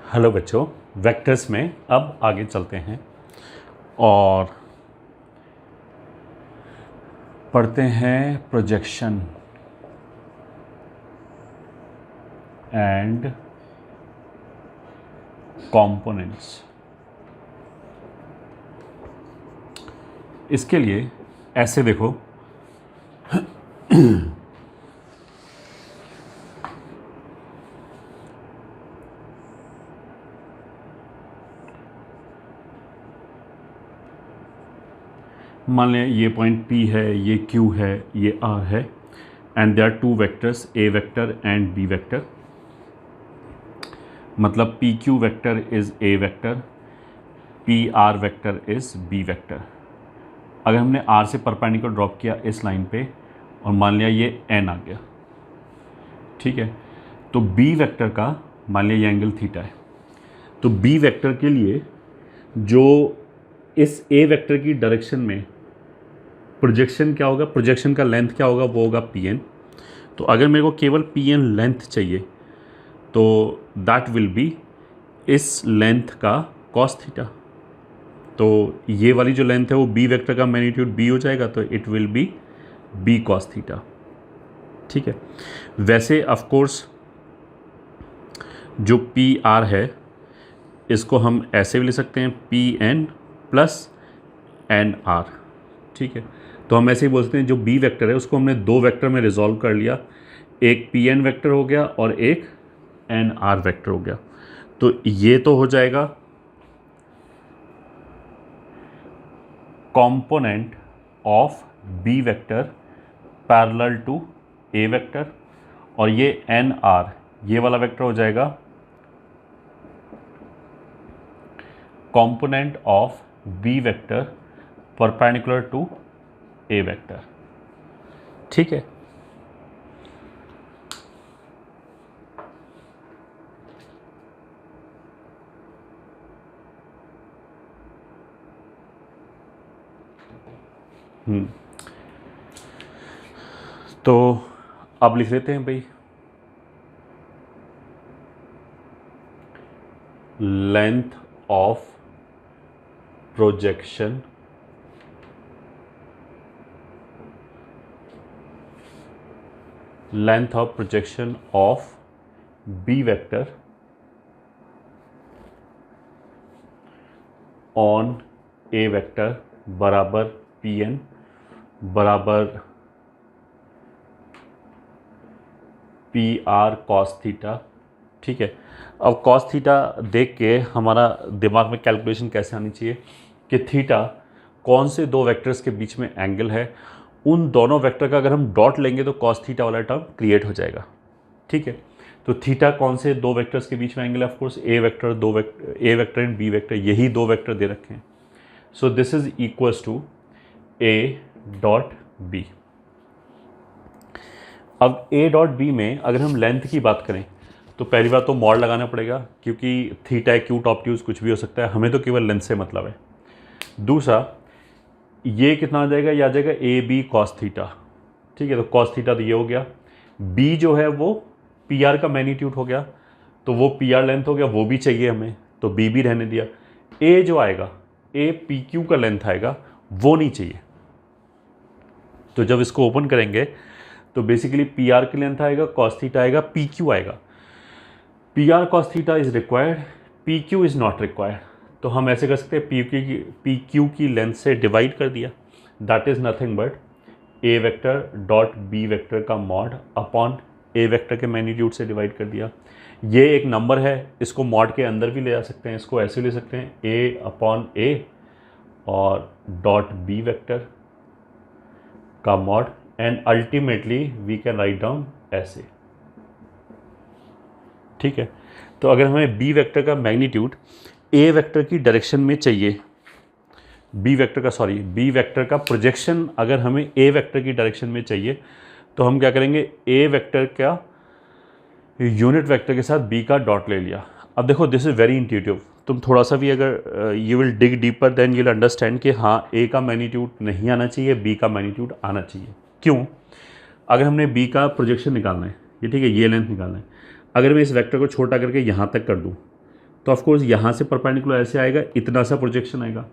Hello बच्चों, vectors में अब आगे चलते हैं और पढ़ते हैं प्रोजेक्शन एंड कंपोनेंट्स। इसके लिए ऐसे देखो, मान लें ये पॉइंट P है, ये Q है, ये R है and there are two vectors A vector and B vector. मतलब PQ vector is A vector, PR vector is B vector. अगर हमने R से परपेंडिकुलर ड्रॉप किया इस लाइन पे और मान लिया ये N आ गया, ठीक है, तो B वेक्टर का मान लिया ये एंगल थीटा है, तो B वेक्टर के लिए जो इस A वेक्टर की डायरेक्शन में प्रोजेक्शन क्या होगा, प्रोजेक्शन का लेंथ क्या होगा, वो होगा PN। तो अगर मेरे को केवल PN लेंथ चाहिए तो दैट विल बी इस लेंथ का कॉस थीटा। तो ये वाली जो लेंथ है वो B वेक्टर का मैग्नीट्यूड B हो जाएगा, तो it will be B cos theta, ठीक है। वैसे ऑफ कोर्स जो PR है इसको हम ऐसे भी ले सकते हैं PN प्लस NR, ठीक है। तो हम ऐसे ही बोल सकते हैं जो B वेक्टर है उसको हमने दो वेक्टर में रिजॉल्व कर लिया, एक PN वेक्टर हो गया और एक NR वेक्टर हो गया। तो ये तो हो जाएगा component of B vector parallel to A vector, और ये NR ये वाला वेक्टर हो जाएगा component of B vector perpendicular to A vector, ठीक है। तो अब लिख लेते हैं भाई, length of projection of B vector on A vector बराबर PN बराबर PR कॉस थीटा, ठीक है। अब कॉस थीटा देख के हमारा दिमाग में कैलकुलेशन कैसे आनी चाहिए कि थीटा कौन से दो वेक्टर्स के बीच में एंगल है, उन दोनों वेक्टर का अगर हम डॉट लेंगे तो कॉस थीटा वाला टर्म क्रिएट हो जाएगा, ठीक है। तो थीटा कौन से दो वेक्टर्स के बीच में एंगल है, of course A vector and B vector, यही दो वेक्टर दे रखे हैं। So this is equals to A dot B। अब A डॉट B में अगर हम लेंथ की बात करें तो पहली बात तो मॉड लगाना पड़ेगा, क्योंकि थीटा एक्यूट ऑब्ट्यूज कुछ भी हो सकता है, हमें तो केवल लेंथ से मतलब है। दूसरा, ये कितना आ जाएगा, ये आ जाएगा AB कॉस थीटा, ठीक है। तो कॉस थीटा तो ये हो गया, B जो है वो PR का मैग्नीट्यूड हो गया, तो वो PR लेंथ हो गया, वो भी चाहिए हमें, तो B भी रहने दिया। A जो आएगा, A PQ का लेंथ आएगा, वो नहीं चाहिए। तो जब इसको ओपन करेंगे तो बेसिकली PR की लेंथ आएगा, कॉस थीटा आएगा, PQ आएगा। PR cos theta is required, PQ is not required. तो हम ऐसे कर सकते हैं PQ की लेंथ से डिवाइड कर दिया, that is nothing but A vector dot B vector का मॉड अपॉन A वेक्टर के मैग्नीट्यूड से डिवाइड कर दिया। ये एक नंबर है, इसको मॉड के अंदर भी ले जा सकते हैं, इसको ऐसे ले सकते हैं A अपॉन A और डॉट B वेक्टर का mod, and ultimately we can write down ऐसे, ठीक है। तो अगर हमें B वेक्टर का मैग्नीट्यूड A वेक्टर की डायरेक्शन में चाहिए, B वेक्टर का प्रोजेक्शन अगर हमें A वेक्टर की डायरेक्शन में चाहिए, तो हम क्या करेंगे, A वेक्टर का यूनिट वेक्टर के साथ B का डॉट ले लिया। अब देखो, दिस इज़ वेरी इंट्यूटिव, तुम थोड़ा सा भी अगर you will dig deeper than you will understand कि हाँ A का मैग्नीट्यूड नहीं आना चाहिए, B का मैग्नीट्यूड आना चाहिए। क्यों? अगर हमने B का प्रोजेक्शन निकालना है, ये ठीक है, ये लेंथ निकालना है, अगर मैं इस वेक्टर को छोटा करके यहाँ तक कर दूँ तो ऑफकोर्स यहाँ से परपेंडिकुलर ऐसे आएगा, इतना सा प्रोजेक्शन आएगा।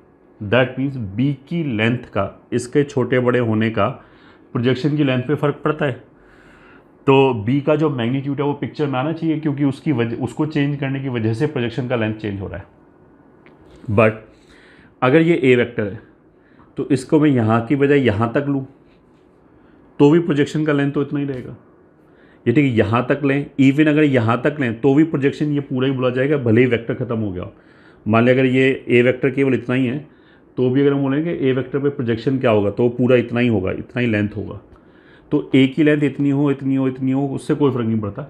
दैट मीन्स बी की लेंथ का इसके छोटे बड़े होने का प्रोजेक्शन की लेंथ पे फ़र्क पड़ता है। तो बी का जो मैग्नीट्यूड है वो पिक्चर में आना चाहिए, क्योंकि उसकी वजह, उसको चेंज करने की वजह से प्रोजेक्शन का लेंथ चेंज हो रहा है। बट अगर ये ए वेक्टर है तो इसको मैं यहाँ की बजाय यहाँ तक लूँ तो भी प्रोजेक्शन का लेंथ तो इतना ही रहेगा। ये ठीक है, यहाँ तक लें, इवन अगर यहाँ तक लें तो भी प्रोजेक्शन ये पूरा ही बोला जाएगा, भले ही वेक्टर खत्म हो गया। मान लिया अगर ये ए वेक्टर केवल इतना ही है तो भी अगर हम बोलेंगे ए वेक्टर पे प्रोजेक्शन क्या होगा तो पूरा इतना ही होगा, इतना ही लेंथ होगा। तो ए की लेंथ इतनी हो, इतनी हो, इतनी हो, उससे कोई फ़र्क नहीं पड़ता,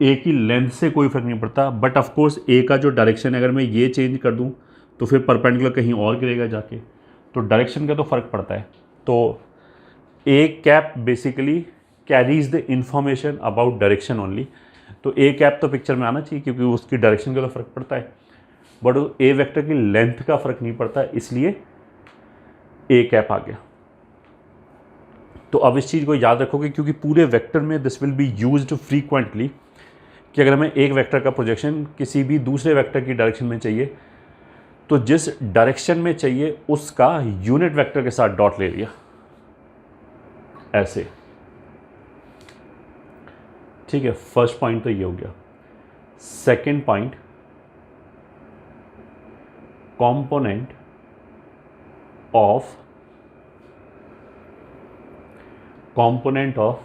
ए की लेंथ से कोई फ़र्क नहीं पड़ता। बट ऑफकोर्स ए का जो डायरेक्शन है अगर मैं ये चेंज कर दूँ तो फिर परपेंडिकुलर कहीं और गिरेगा जाके, तो डायरेक्शन का तो फ़र्क पड़ता है। तो A cap basically carries the information about direction only. तो ए कैप तो पिक्चर में आना चाहिए क्योंकि उसकी डायरेक्शन का तो फ़र्क पड़ता है, बट ए वेक्टर की लेंथ का फ़र्क नहीं पड़ता, इसलिए ए कैप आ गया। तो अब इस चीज़ को याद रखोगे क्योंकि पूरे वेक्टर में this will be used frequently कि अगर हमें एक वेक्टर का प्रोजेक्शन किसी भी दूसरे वेक्टर की डायरेक्शन में चाहिए तो जिस डायरेक्शन में चाहिए उसका यूनिट वेक्टर के साथ डॉट ले लिया, ऐसे। ठीक है, फर्स्ट पॉइंट तो ये हो गया। Second point, component of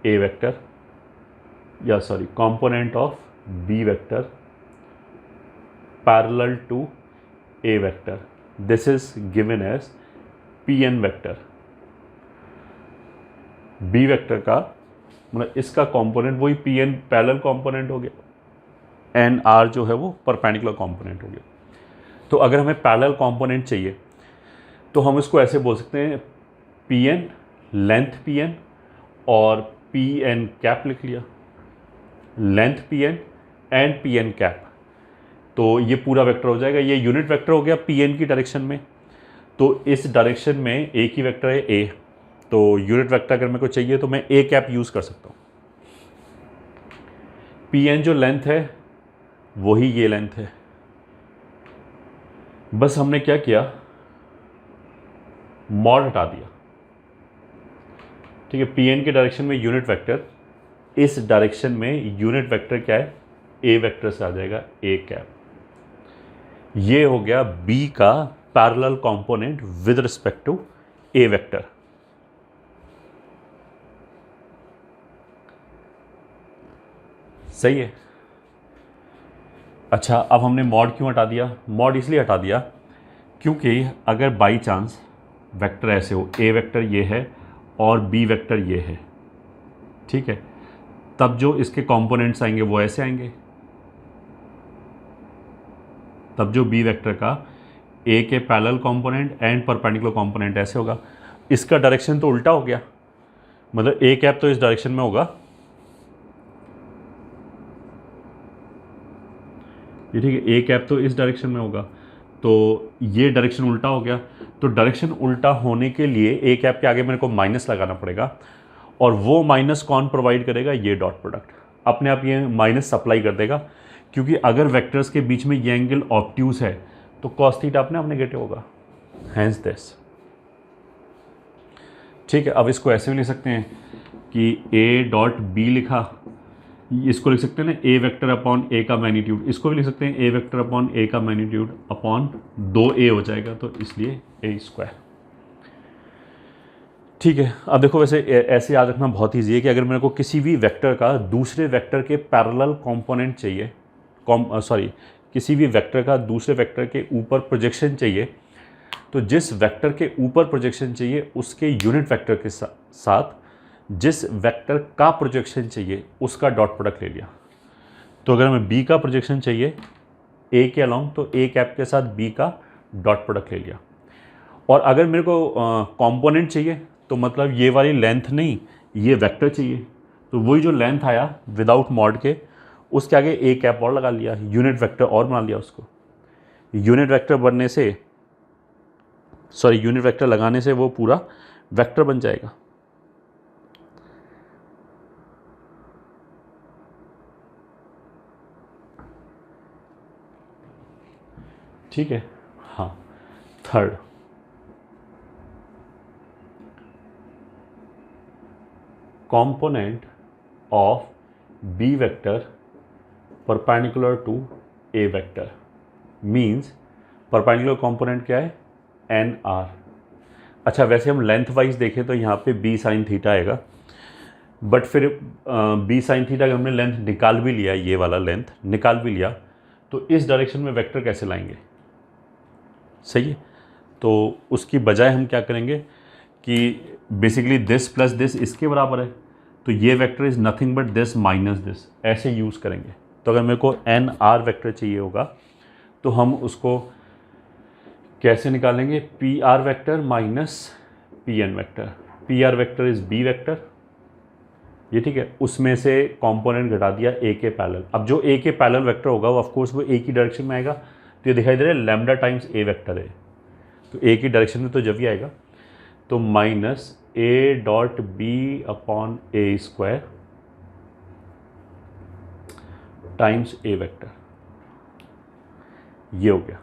A vector, या sorry component of B vector parallel to A vector, this is given as P N vector. B vector का मतलब इसका कंपोनेंट वही पी एन पैरेलल कंपोनेंट हो गया, एन आर जो है वो परपेंडिकुलर कंपोनेंट हो गया। तो अगर हमें पैरेलल कंपोनेंट चाहिए तो हम इसको ऐसे बोल सकते हैं, P N length P N और पी एन कैप लिख लिया, length P N and P N cap. तो ये पूरा वेक्टर हो जाएगा, ये यूनिट वेक्टर हो गया पी एन की डायरेक्शन में। तो इस डायरेक्शन में ए की वेक्टर है ए, तो यूनिट वेक्टर अगर मेरे को चाहिए तो मैं ए कैप यूज़ कर सकता हूँ। पी एन जो लेंथ है वही ये लेंथ है, बस हमने क्या किया, मॉड हटा दिया। ठीक है, पी एन के डायरेक्शन में यूनिट वेक्टर, इस डायरेक्शन में यूनिट वेक्टर क्या है, ए वेक्टर से आ जाएगा ए कैप। ये हो गया बी का parallel component with respect to A vector. सही है। अच्छा, अब हमने मॉड क्यों हटा दिया? मॉड इसलिए हटा दिया क्योंकि अगर बाई चांस वेक्टर ऐसे हो, ए वेक्टर ये है और बी वेक्टर ये है, ठीक है, तब जो इसके कंपोनेंट्स आएंगे वो ऐसे आएंगे। तब जो बी वेक्टर का ए के parallel component and perpendicular component ऐसे होगा। इसका डायरेक्शन तो उल्टा हो गया, मतलब ए कैप तो इस डायरेक्शन में होगा, ये ठीक है, ए कैप तो इस डायरेक्शन में होगा, तो ये डायरेक्शन उल्टा हो गया। तो डायरेक्शन उल्टा होने के लिए ए कैप के आगे मेरे को माइनस लगाना पड़ेगा, और वो माइनस कौन प्रोवाइड करेगा, ये डॉट प्रोडक्ट अपने आप ये माइनस सप्लाई कर देगा, क्योंकि अगर वेक्टर्स के बीच में ये एंगल ऑब्ट्यूज है तो कॉस थीटा अपने आप नेगेटिव होगा, हैंस दिस। ठीक है, अब इसको ऐसे भी लिख सकते हैं कि ए डॉट बी लिखा, इसको लिख सकते हैं ना ए वेक्टर अपॉन ए का मैग्नीट्यूड, इसको भी लिख सकते हैं ए वेक्टर अपॉन ए का मैग्नीट्यूड अपॉन 2a हो जाएगा, तो इसलिए ए स्क्वायर। ठीक है, अब देखो वैसे ऐसे याद रखना बहुत ईजी है कि अगर मेरे को किसी भी वेक्टर का दूसरे वेक्टर के पैरेलल कंपोनेंट चाहिए, किसी भी वेक्टर का दूसरे वेक्टर के ऊपर प्रोजेक्शन चाहिए, तो जिस वेक्टर के ऊपर प्रोजेक्शन चाहिए उसके यूनिट वेक्टर के साथ जिस वेक्टर का प्रोजेक्शन चाहिए उसका डॉट प्रोडक्ट ले लिया। तो अगर हमें बी का प्रोजेक्शन चाहिए ए के अलोंग, तो ए कैप के साथ बी का डॉट प्रोडक्ट ले लिया। और अगर मेरे को कंपोनेंट चाहिए तो मतलब ये वाली लेंथ नहीं, ये वेक्टर चाहिए, तो वही जो लेंथ आया विदाउट मॉड के, उसके आगे ए कैप और लगा लिया, यूनिट वेक्टर और बना लिया उसको। यूनिट वेक्टर बनने से, यूनिट वेक्टर लगाने से वो पूरा वेक्टर बन जाएगा। ठीक है। हाँ, third, component of b vector perpendicular to a vector means perpendicular component क्या है, एन आर। अच्छा, वैसे हम लेंथ वाइज देखें तो यहाँ पे b साइन थीटा आएगा, बट फिर b साइन थीटा का हमने लेंथ निकाल भी लिया, ये वाला लेंथ निकाल भी लिया, तो इस डायरेक्शन में वेक्टर कैसे लाएंगे? सही है। तो उसकी बजाय हम क्या करेंगे कि बेसिकली दिस प्लस दिस इसके बराबर है, तो ये vector is nothing but this minus this, ऐसे यूज़ करेंगे। तो अगर मेरे को एन आर वेक्टर चाहिए होगा तो हम उसको कैसे निकालेंगे? P R vector minus P N vector. P R vector is B vector, ये ठीक है, उसमें से कंपोनेंट घटा दिया ए के पैरेलल। अब जो ए के पैरेलल वेक्टर होगा वो ऑफकोर्स वो ए की डायरेक्शन में आएगा, तो ये दिखाई दे रहा है लैम्डा टाइम्स ए वेक्टर है, तो ए की डायरेक्शन में तो जब ही आएगा, तो minus A dot B upon A square times A vector, ये हो गया।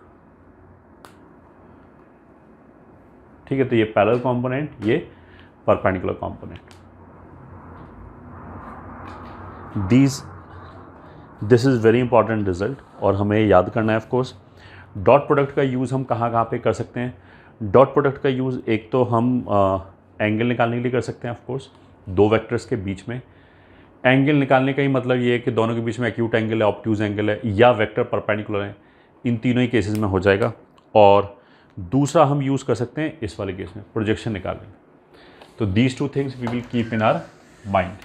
ठीक है, तो ये पैरेलल कंपोनेंट, ये perpendicular component. This is very important result, और हमें याद करना है ऑफ कोर्स। डॉट प्रोडक्ट का यूज़ हम कहाँ कहाँ पे कर सकते हैं? डॉट प्रोडक्ट का यूज़ एक तो हम एंगल निकालने के लिए कर सकते हैं ऑफ कोर्स, दो वेक्टर्स के बीच में। एंगल निकालने का ही मतलब ये है कि दोनों के बीच में एक्यूट एंगल है, ऑब्ट्यूज एंगल है, या वेक्टर परपेंडिकुलर है, इन तीनों ही केसेस में हो जाएगा। और दूसरा हम यूज़ कर सकते हैं इस वाले केस में, प्रोजेक्शन निकालने में। तो these two things we will keep in our mind.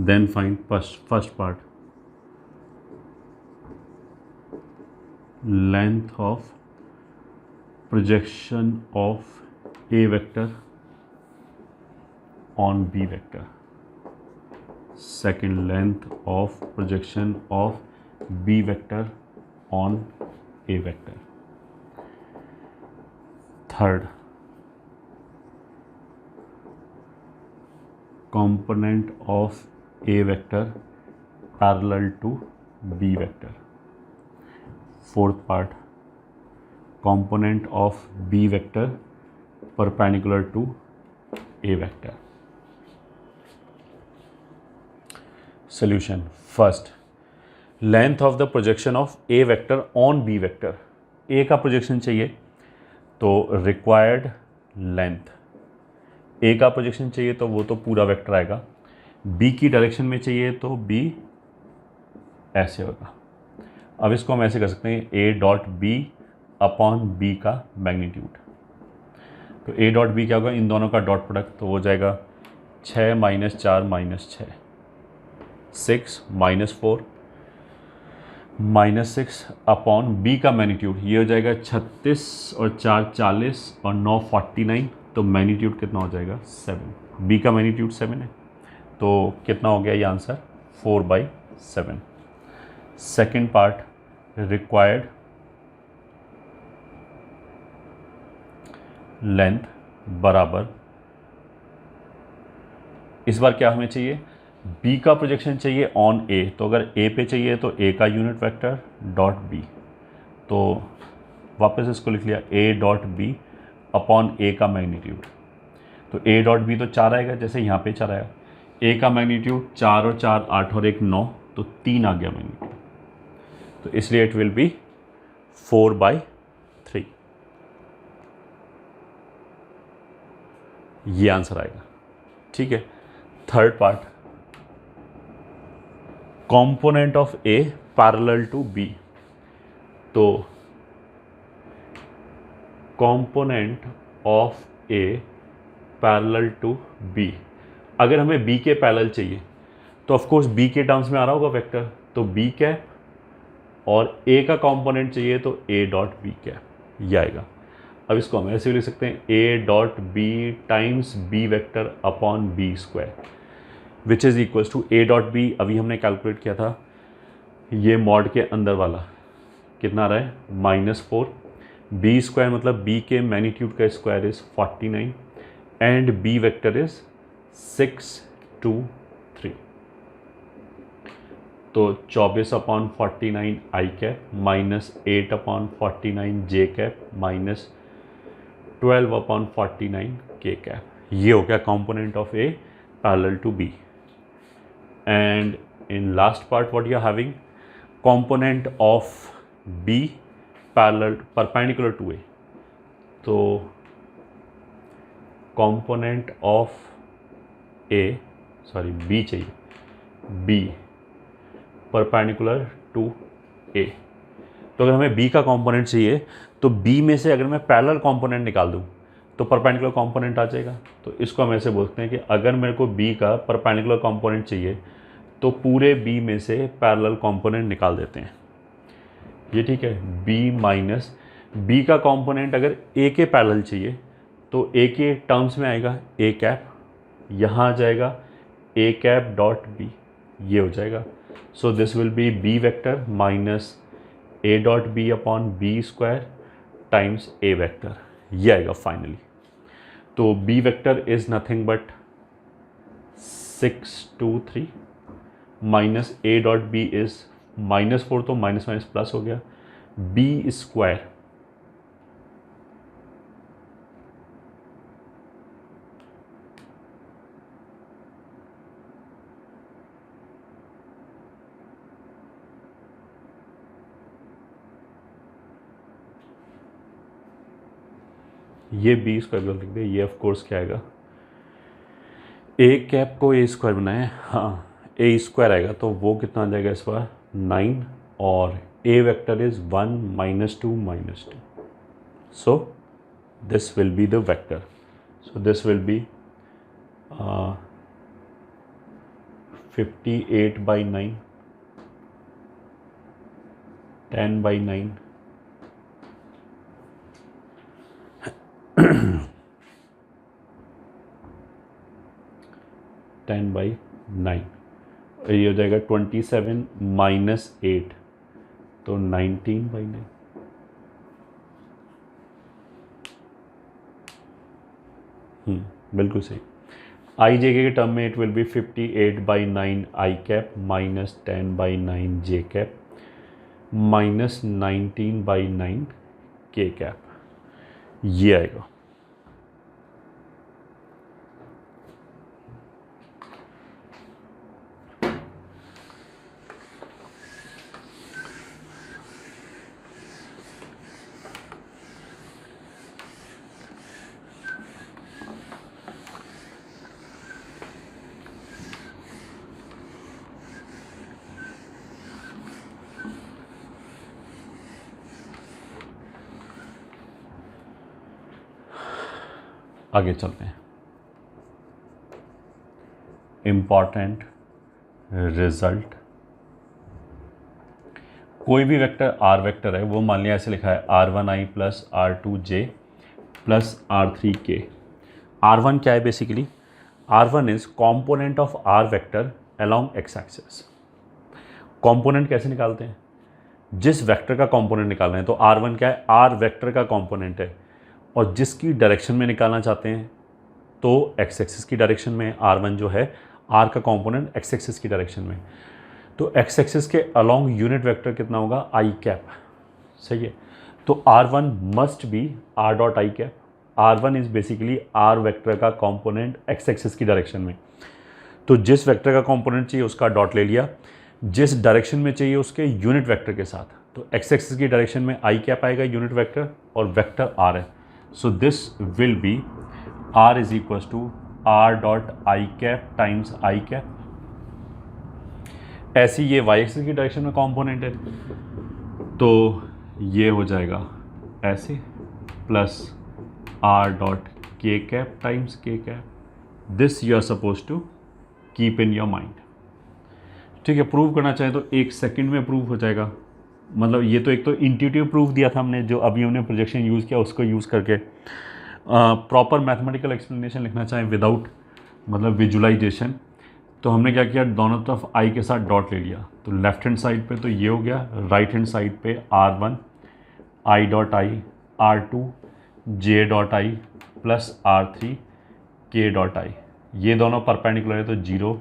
Then find first part, length of projection of A vector on B vector. Second, length of projection of B vector on A vector. Third, component of A vector parallel to B vector. Fourth part, component of B vector perpendicular to A vector. Solution. First, length of the projection of A vector on B vector. A का projection चाहिए तो required length, A का projection चाहिए तो वो तो पूरा vector आएगा, B की डायरेक्शन में चाहिए तो B ऐसे होगा। अब इसको हम ऐसे कर सकते हैं, A dot B upon B का मैग्नीट्यूड। तो A डॉट बी क्या होगा? इन दोनों का डॉट प्रोडक्ट, तो हो जाएगा 6 minus 4 minus 6, 6 minus 4 minus 6 upon B का मैग्नीट्यूड, ये हो जाएगा 36 और 4 40 और 9 49, तो मैग्नीट्यूड कितना हो जाएगा? 7। B का मैग्नीट्यूड 7 है, तो कितना हो गया ये answer? 4/7। Second part, required length बराबर, इस बार क्या हमें चाहिए? B का प्रोजेक्शन चाहिए ऑन A, तो अगर A पे चाहिए तो A का यूनिट वेक्टर डॉट B, तो वापस इसको लिख लिया A dot B upon A का मैग्नीट्यूड। तो A डॉट B तो 4 आएगा, जैसे यहाँ पे 4 आया, A का मैग्नीट्यूड 4 और 4 8 और 1 9, तो 3 आ गया मैग्नीट्यूड, तो इसलिए इट विल बी 4/3, ये आंसर आएगा। ठीक है। Third part, component of A parallel to B। तो component of A parallel to B, अगर हमें बी के पैरेलल चाहिए तो ऑफ कोर्स बी के टर्म्स में आ रहा होगा वेक्टर, तो बी कैप, और ए का कंपोनेंट चाहिए तो ए डॉट बी कैप, ये आएगा। अब इसको हम ऐसे भी लिख सकते हैं, ए dot B times B vector upon B square, which is equals to A dot B, अभी हमने कैलकुलेट किया था, ये मॉड के अंदर वाला कितना आ रहा है, -4, बी स्क्वायर मतलब बी के मैग्नीट्यूड का square is 49 and B vector is 6, 2, 3, तो 24/49 आई कैप -8/49 जे कैप -12/49 के कैप, ये हो गया component of A parallel to B. And in last part what you are having, component of B parallel perpendicular to A, तो component of A, sorry B चाहिए, B perpendicular to A, तो अगर हमें B का component चाहिए तो B में से अगर मैं पैरेलल कंपोनेंट निकाल दूं तो परपेंडिकुलर कंपोनेंट आ जाएगा। तो इसको हम ऐसे बोलते हैं कि अगर मेरे को बी का परपेंडिकुलर कंपोनेंट चाहिए तो पूरे बी में से पैरेलल कंपोनेंट निकाल देते हैं, ये ठीक है। बी माइनस बी का कंपोनेंट अगर ए के पैरेलल चाहिए तो ए के टर्म्स में आएगा ए कैप, यहाँ आ जाएगा ए कैप डॉट बी, ये हो जाएगा। So this will be B vector minus A dot B upon B square times A vector, ये आएगा फाइनली। तो B vector is nothing but 6, 2, 3 minus A dot B is -4, तो minus minus plus हो गया, B square ये B square लिख दे, ये ऑफ कोर्स क्या आएगा, ए कैप को ए स्क्वायर बनाए, हाँ ए स्क्वायर आएगा, तो वो कितना आ जाएगा इस बार 9, और A vector is 1, -2, -2, so this will be the vector, so this will be 58/9, 10/9, 10/9, ये हो जाएगा 27 - 8, तो 19/9, बिल्कुल सही। आई जे के टर्म में it will be 58/9 I cap -10/9 J cap -19/9 के कैप, ये आएगा। आगे चलते हैं, इम्पॉर्टेंट रिजल्ट, कोई भी वेक्टर आर वेक्टर है, वो मान लिया ऐसे लिखा है r1i plus r2j plus r3k। r1 क्या है basically, r1 is component of r vector along x axis. Component कैसे निकालते हैं, जिस वेक्टर का कॉम्पोनेंट निकाल रहे हैं, तो r1 क्या है, r वेक्टर का कॉम्पोनेंट है, और जिसकी डायरेक्शन में निकालना चाहते हैं तो x एक्सिस की डायरेक्शन में, r1 जो है r का कंपोनेंट x एक्सिस की डायरेक्शन में, तो x एक्सिस के अलोंग यूनिट वेक्टर कितना होगा i कैप, सही है। तो r1 must be r dot I cap, r1 is basically r vector का कंपोनेंट x एक्सिस की डायरेक्शन में, तो जिस वेक्टर का कंपोनेंट चाहिए उसका डॉट ले लिया, जिस डायरेक्शन में चाहिए उसके यूनिट वेक्टर के साथ, तो x एक्सिस की डायरेक्शन में i कैप आएगा यूनिट वेक्टर, और वेक्टर r है, so this will be r is equals to r dot I cap times I cap. ऐसे ये y एक्सिस की डायरेक्शन में कंपोनेंट है, तो ये हो जाएगा ऐसे plus R dot K cap times K cap. This you are suppose to keep in your mind. ठीक है, प्रूव करना चाहें तो 1 सेकंड में प्रूव हो जाएगा. मतलब ये तो एक तो इंट्यूटिव प्रूफ दिया था हमने, जो अभी हमने प्रोजेक्शन यूज़ किया उसको यूज़ करके. प्रॉपर मैथमेटिकल एक्सप्लेनेशन लिखना चाहें विदाउट मतलब विजुलाइजेशन, तो हमने क्या किया, दोनों तरफ आई के साथ डॉट ले लिया. तो लेफ्ट हैंड साइड पे तो ये हो गया, राइट हैंड साइड पे R1 I dot I, R2 J dot I plus R3 के डॉट आई. ये दोनों परपेंडिकुलर है तो 0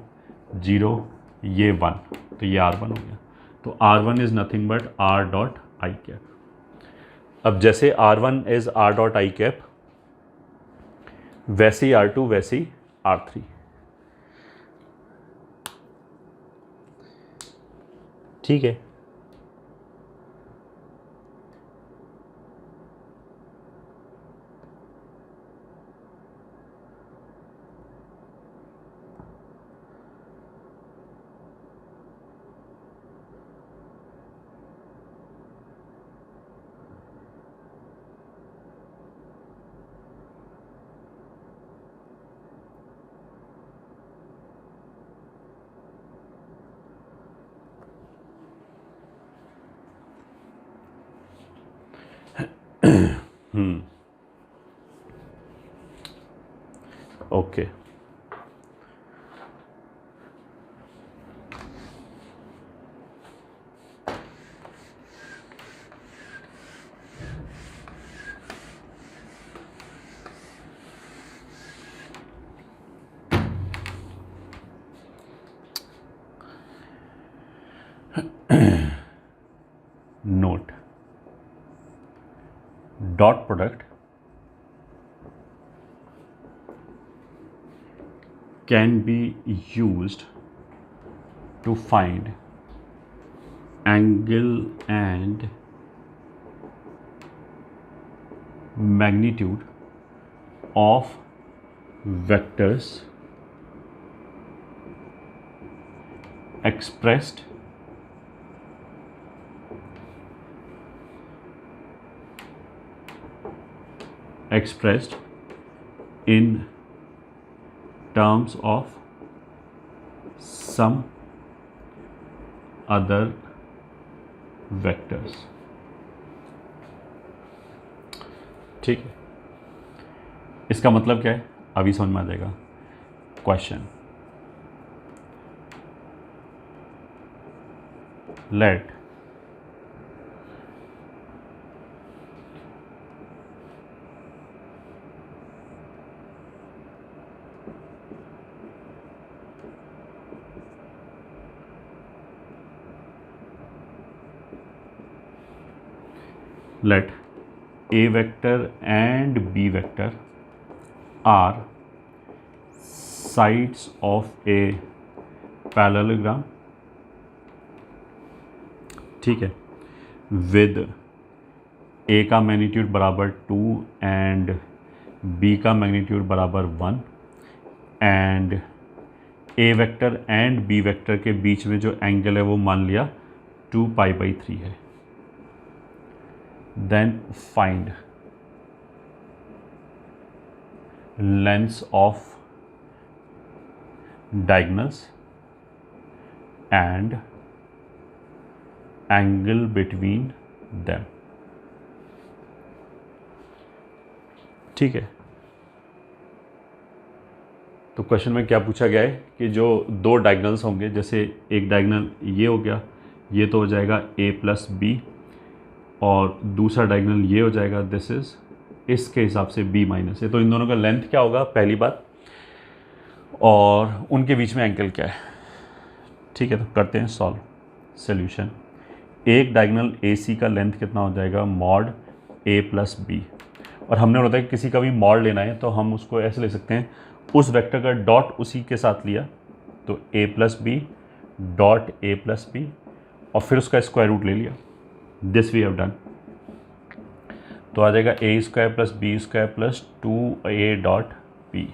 0 ये 1, तो ये R1 हो गया. तो R1 is nothing but R dot I cap. अब जैसे R1 is R dot I cap, वैसे ही R2 वैसे ही R3. ठीक है, okay. Note: dot product can be used to find angle and magnitude of vectors expressed in terms of some other vectors. ठीक है, इसका मतलब क्या है अभी समझ में आ जाएगा. Question: let A vector and B vector are sides of a parallelogram. ठीक है, with A का मैग्नीट्यूड बराबर 2 एंड B का मैग्नीट्यूड बराबर 1 and A vector and B vector के बीच में जो एंगल है वो मान लिया 2π/3 है. Then find lengths of diagonals and angle between them. ठीक है, तो क्वेश्चन में क्या पूछा गया है कि जो दो डायगोनल्स होंगे, जैसे एक डायगोनल ये हो गया, ये तो हो जाएगा A प्लस बी, और दूसरा डायगोनल ये हो जाएगा, दिस इज इसके हिसाब से B माइनस है. तो इन दोनों का लेंथ क्या होगा पहली बात, और उनके बीच में एंगल क्या है. ठीक है, तो करते हैं सॉल्व. सोल्यूशन: एक डायगोनल AC का लेंथ कितना हो जाएगा, मॉड A प्लस बी. और हमने बोला था कि किसी का भी मॉड लेना है तो हम उसको ऐसे ले सकते हैं, उस वेक्टर का डॉट उसी के साथ लिया तो A plus B dot A plus B, और फिर उसका स्क्वायर रूट ले लिया. This we have done. तो आ जाएगा A² plus B² plus 2A dot B.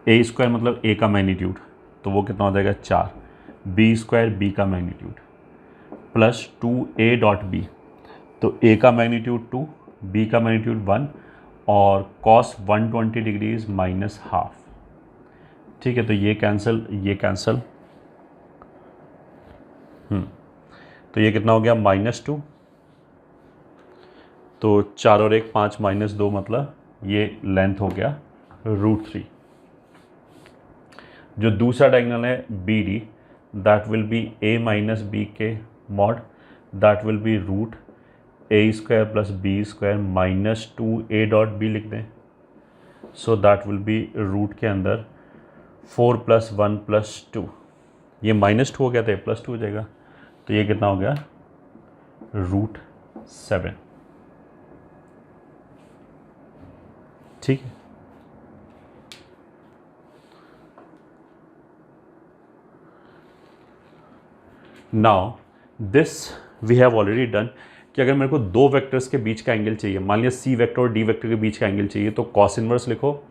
A² मतलब A का मैग्नीट्यूड, तो वो कितना हो जाएगा 4, B² B का magnitude plus 2A dot B. तो ए का मैग्नीट्यूड 2, बी का मैग्नीट्यूड 1 और कॉस 120 डिग्रीज माइनस हाफ। ठीक है, तो ये कैंसिल, ये कैंसिल, तो ये कितना हो गया -2। तो 4 और 1 5 -2 मतलब ये लेंथ हो गया √3। जो दूसरा डायगोनल है B D, that will be A minus B के mod, that will be √a² plus b² -2a.b लिख दें। So that will be root के अंदर 4 + 1 + 2, ये -2 हो गया था, +2 हो जाएगा, तो ये कितना हो गया √7। ठीक है, now this we have already done कि अगर मेरे को दो वेक्टर्स के बीच का एंगल चाहिए, मान लिया सी वेक्टर और डी वेक्टर के बीच का एंगल चाहिए, तो कॉस इनवर्स लिखो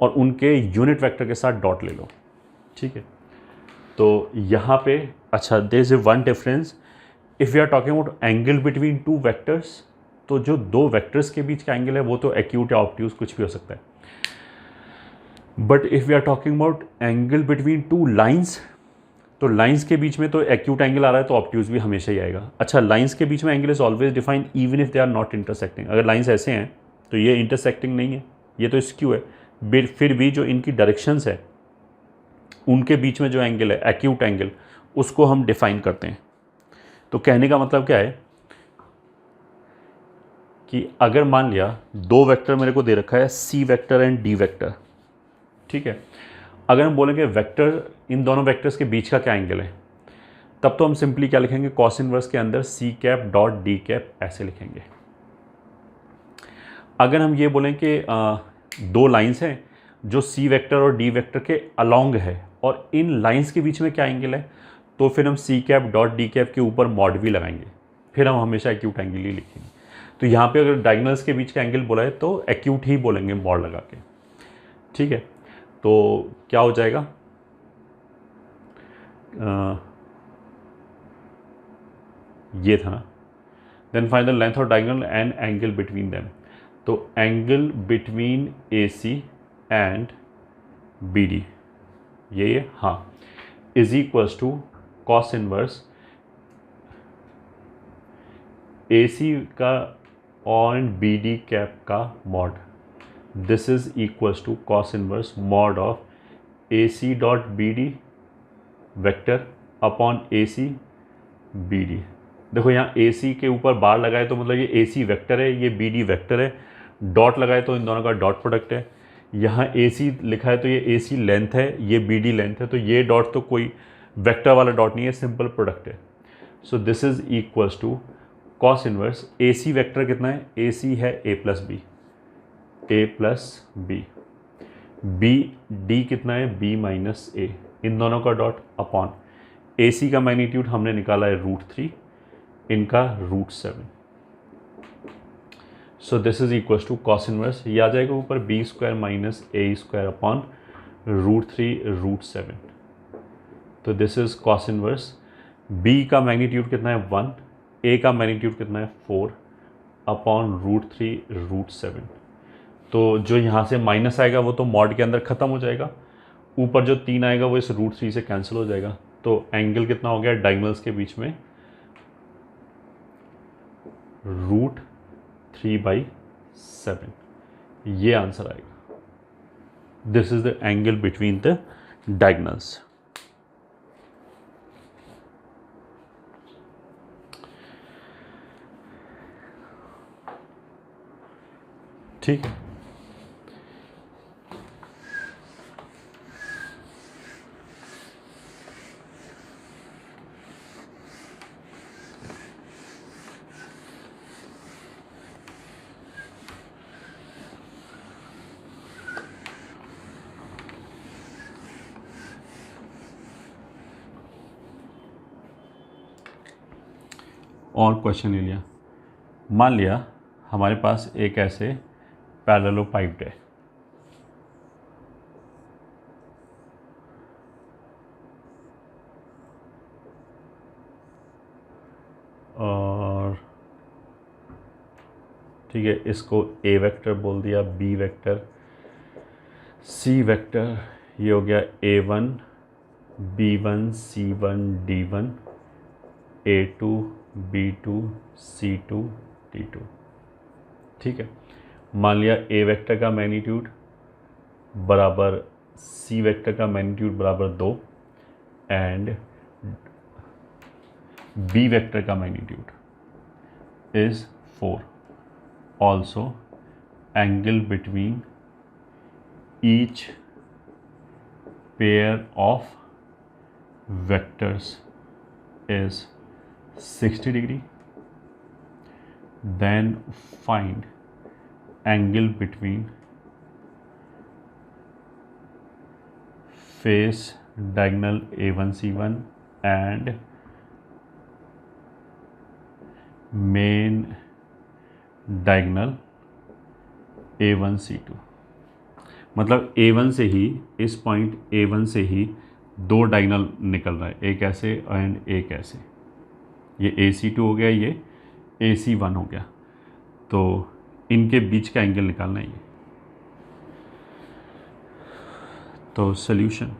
और उनके यूनिट वेक्टर के साथ डॉट ले लो। ठीक है, तो यहाँ पे अच्छा there is one difference, if we are talking about angle between two vectors, तो जो दो वेक्टर्स के बीच का एंगल है वो तो एक्यूट या ऑब्ट्यूज कुछ भी हो सकता है, but if we are talking about angle between two lines, तो लाइंस के बीच में तो एक्यूट एंगल आ रहा है तो ऑब्ट्यूज भी हमेशा ही आएगा। अच्छा, लाइंस के बीच में angle is always defined even if they are not intersecting. अगर लाइंस ऐसे हैं तो ये इंटरसेक्टिंग नहीं है, ये तो स्क्यू है, फिर भी जो इनकी डायरेक्शंस है उनके बीच में जो एंगल है एक्यूट एंगल, उसको हम डिफाइन करते हैं। तो कहने का मतलब क्या है कि अगर मान लिया दो वेक्टर मेरे को दे रखा है C vector and D vector, ठीक है, अगर हम बोलेंगे वेक्टर, इन दोनों वेक्टर्स के बीच का क्या एंगल है, तब तो हम सिंपली क्या लिखेंगे, कॉस इनवर्स के अंदर c∩d∩, ऐसे लिखेंगे। अगर हम ये बोलें कि दो लाइंस हैं जो सी वेक्टर और डी वेक्टर के अलोंग है और इन लाइंस के बीच में क्या एंगल है, तो फिर हम c∩d∩ के ऊपर मॉड भी लगाएंगे, फिर हम हमेशा एक्यूट एंगल ही लिखेंगे। तो यहाँ पे अगर डायगोनल्स के बीच का एंगल बोला है तो एक्यूट ही बोलेंगे मॉड लगा के। ठीक है, तो क्या हो जाएगा, ये था ना, then find the length of diagonal and angle between them. तो angle between A C and B D, ये हाँ, is equals to cos inverse A C का और बी डी कैप का mod, this is equals to cos inverse mod of A C dot B D vector upon A C B D. देखो यहाँ ए सी के ऊपर बार लगाए तो मतलब ये ए सी वेक्टर है, ये बी डी वेक्टर है, डॉट लगाए तो इन दोनों का डॉट प्रोडक्ट है। यहाँ ए सी लिखा है तो ये ए सी लेंथ है, ये बी डी लेंथ है, तो ये डॉट तो कोई वेक्टर वाला डॉट नहीं है, सिंपल प्रोडक्ट है। So this is equals to cos inverse A C vector कितना है, ए सी है A plus B, A plus B, B D कितना है बी माइनस ए, इन दोनों का डॉट अपॉन ए सी का मैग्नीट्यूड हमने निकाला है √3, इनका √7। So this is equals to cos inverse, ये आ जाएगा ऊपर b² माइनस a² अपॉन √3 √7। तो this is cos inverse, b का मैग्नीट्यूड कितना है 1, a का मैग्नीट्यूड कितना है 4 अपॉन √3 √7। तो जो यहाँ से माइनस आएगा वो तो मॉड के अंदर ख़त्म हो जाएगा, ऊपर जो 3 आएगा वो इस √3 से कैंसिल हो जाएगा। तो एंगल कितना हो गया डायगोनल्स के बीच में, √3/7, ये आंसर आएगा। This is the angle between the diagonals. ठीक है, और क्वेश्चन ले लिया। मान लिया हमारे पास एक ऐसे पैरेललोपाइप्ड है, और ठीक है, इसको ए वेक्टर बोल दिया, बी वेक्टर, सी वेक्टर, ये हो गया A1 B1 C1 D1, A2 B2 C2 D2। ठीक है, मान लिया ए वेक्टर का मैग्नीट्यूड बराबर सी वेक्टर का मैग्नीट्यूड बराबर 2 एंड बी वेक्टर का magnitude is 4। Also angle between each pair of vectors is 60 degree, then find angle between face diagonal A1 C1 and main diagonal A1 C2। मतलब A1 से ही, इस point A1 से ही दो diagonal निकल रहा है, एक ऐसे एंड एक ऐसे। ये AC2 हो गया, ये AC1 हो गया, तो इनके बीच का एंगल निकालना है ये। तो सॉल्यूशन,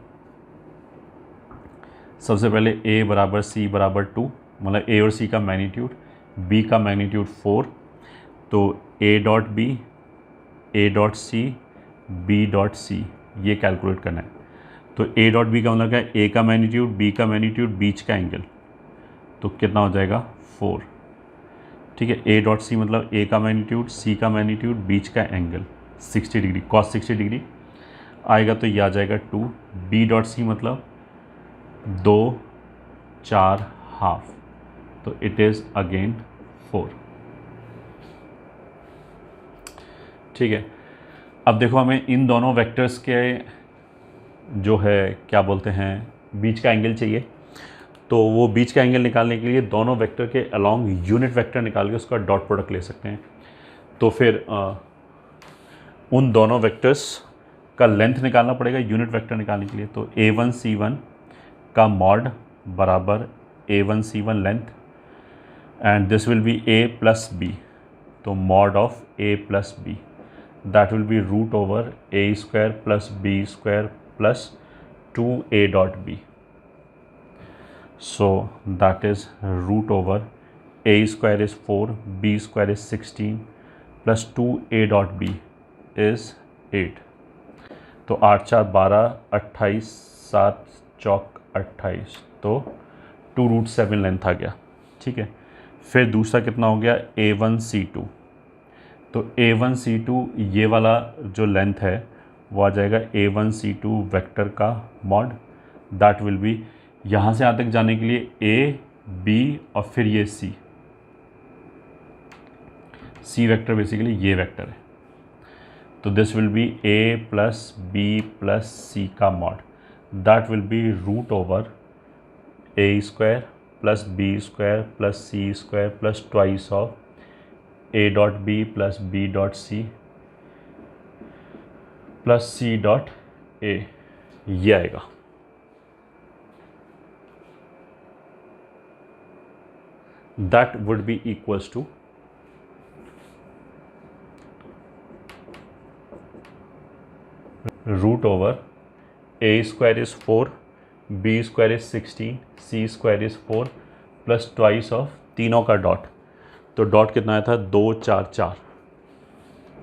सबसे पहले A बराबर C बराबर 2, मतलब A और C का मैग्नीट्यूड, B का मैग्नीट्यूड 4, तो A dot B, A dot C, B dot C ये कैलकुलेट करना है। तो A डॉट B का मतलब क्या है, A का मैग्नीट्यूड, B का मैग्नीट्यूड, बीच का एंगल, तो कितना हो जाएगा 4। ठीक है, A डॉट C मतलब A का मैग्नीट्यूड, C का मैग्नीट्यूड, बीच का एंगल 60 डिग्री, कॉस 60 डिग्री आएगा, तो ये आ जाएगा 2। B डॉट C मतलब 2 4 हाफ, तो इट इज़ अगेन 4। ठीक है, अब देखो हमें इन दोनों वेक्टर्स के जो है क्या बोलते हैं बीच का एंगल चाहिए। तो वो बीच का एंगल निकालने के लिए दोनों वेक्टर के अलोंग यूनिट वेक्टर निकाल के उसका डॉट प्रोडक्ट ले सकते हैं। तो फिर उन दोनों वेक्टर्स का लेंथ निकालना पड़ेगा यूनिट वेक्टर निकालने के लिए। तो A1 C1 का मॉड बराबर A1 C1 length and this will be A plus B, तो mod of A plus B that will be root over A square plus B square plus 2A dot B. So that is root over A square is 4, B square is 16 plus 2A dot B is 8। तो 8 4 12 28, 7 चौक 28, तो 2 root 7 length आ गया। ठीक है, फिर दूसरा कितना हो गया A1 C2, तो A1 C2 ये वाला जो लेंथ है वो आ जाएगा A1 C2 वेक्टर का मॉड, दैट विल बी यहाँ से यहाँ तक जाने के लिए A B और फिर ये C वेक्टर बेसिकली ये वेक्टर है, तो this will be A plus B plus C का mod, that will be root over A square plus B square plus C square plus twice of A dot B plus B dot C plus C dot A, ये आएगा। That would be equals to root over A square is 4, B square is 16, C square is 4 plus twice of तीनों का dot, तो dot कितना आया था 2 4 4,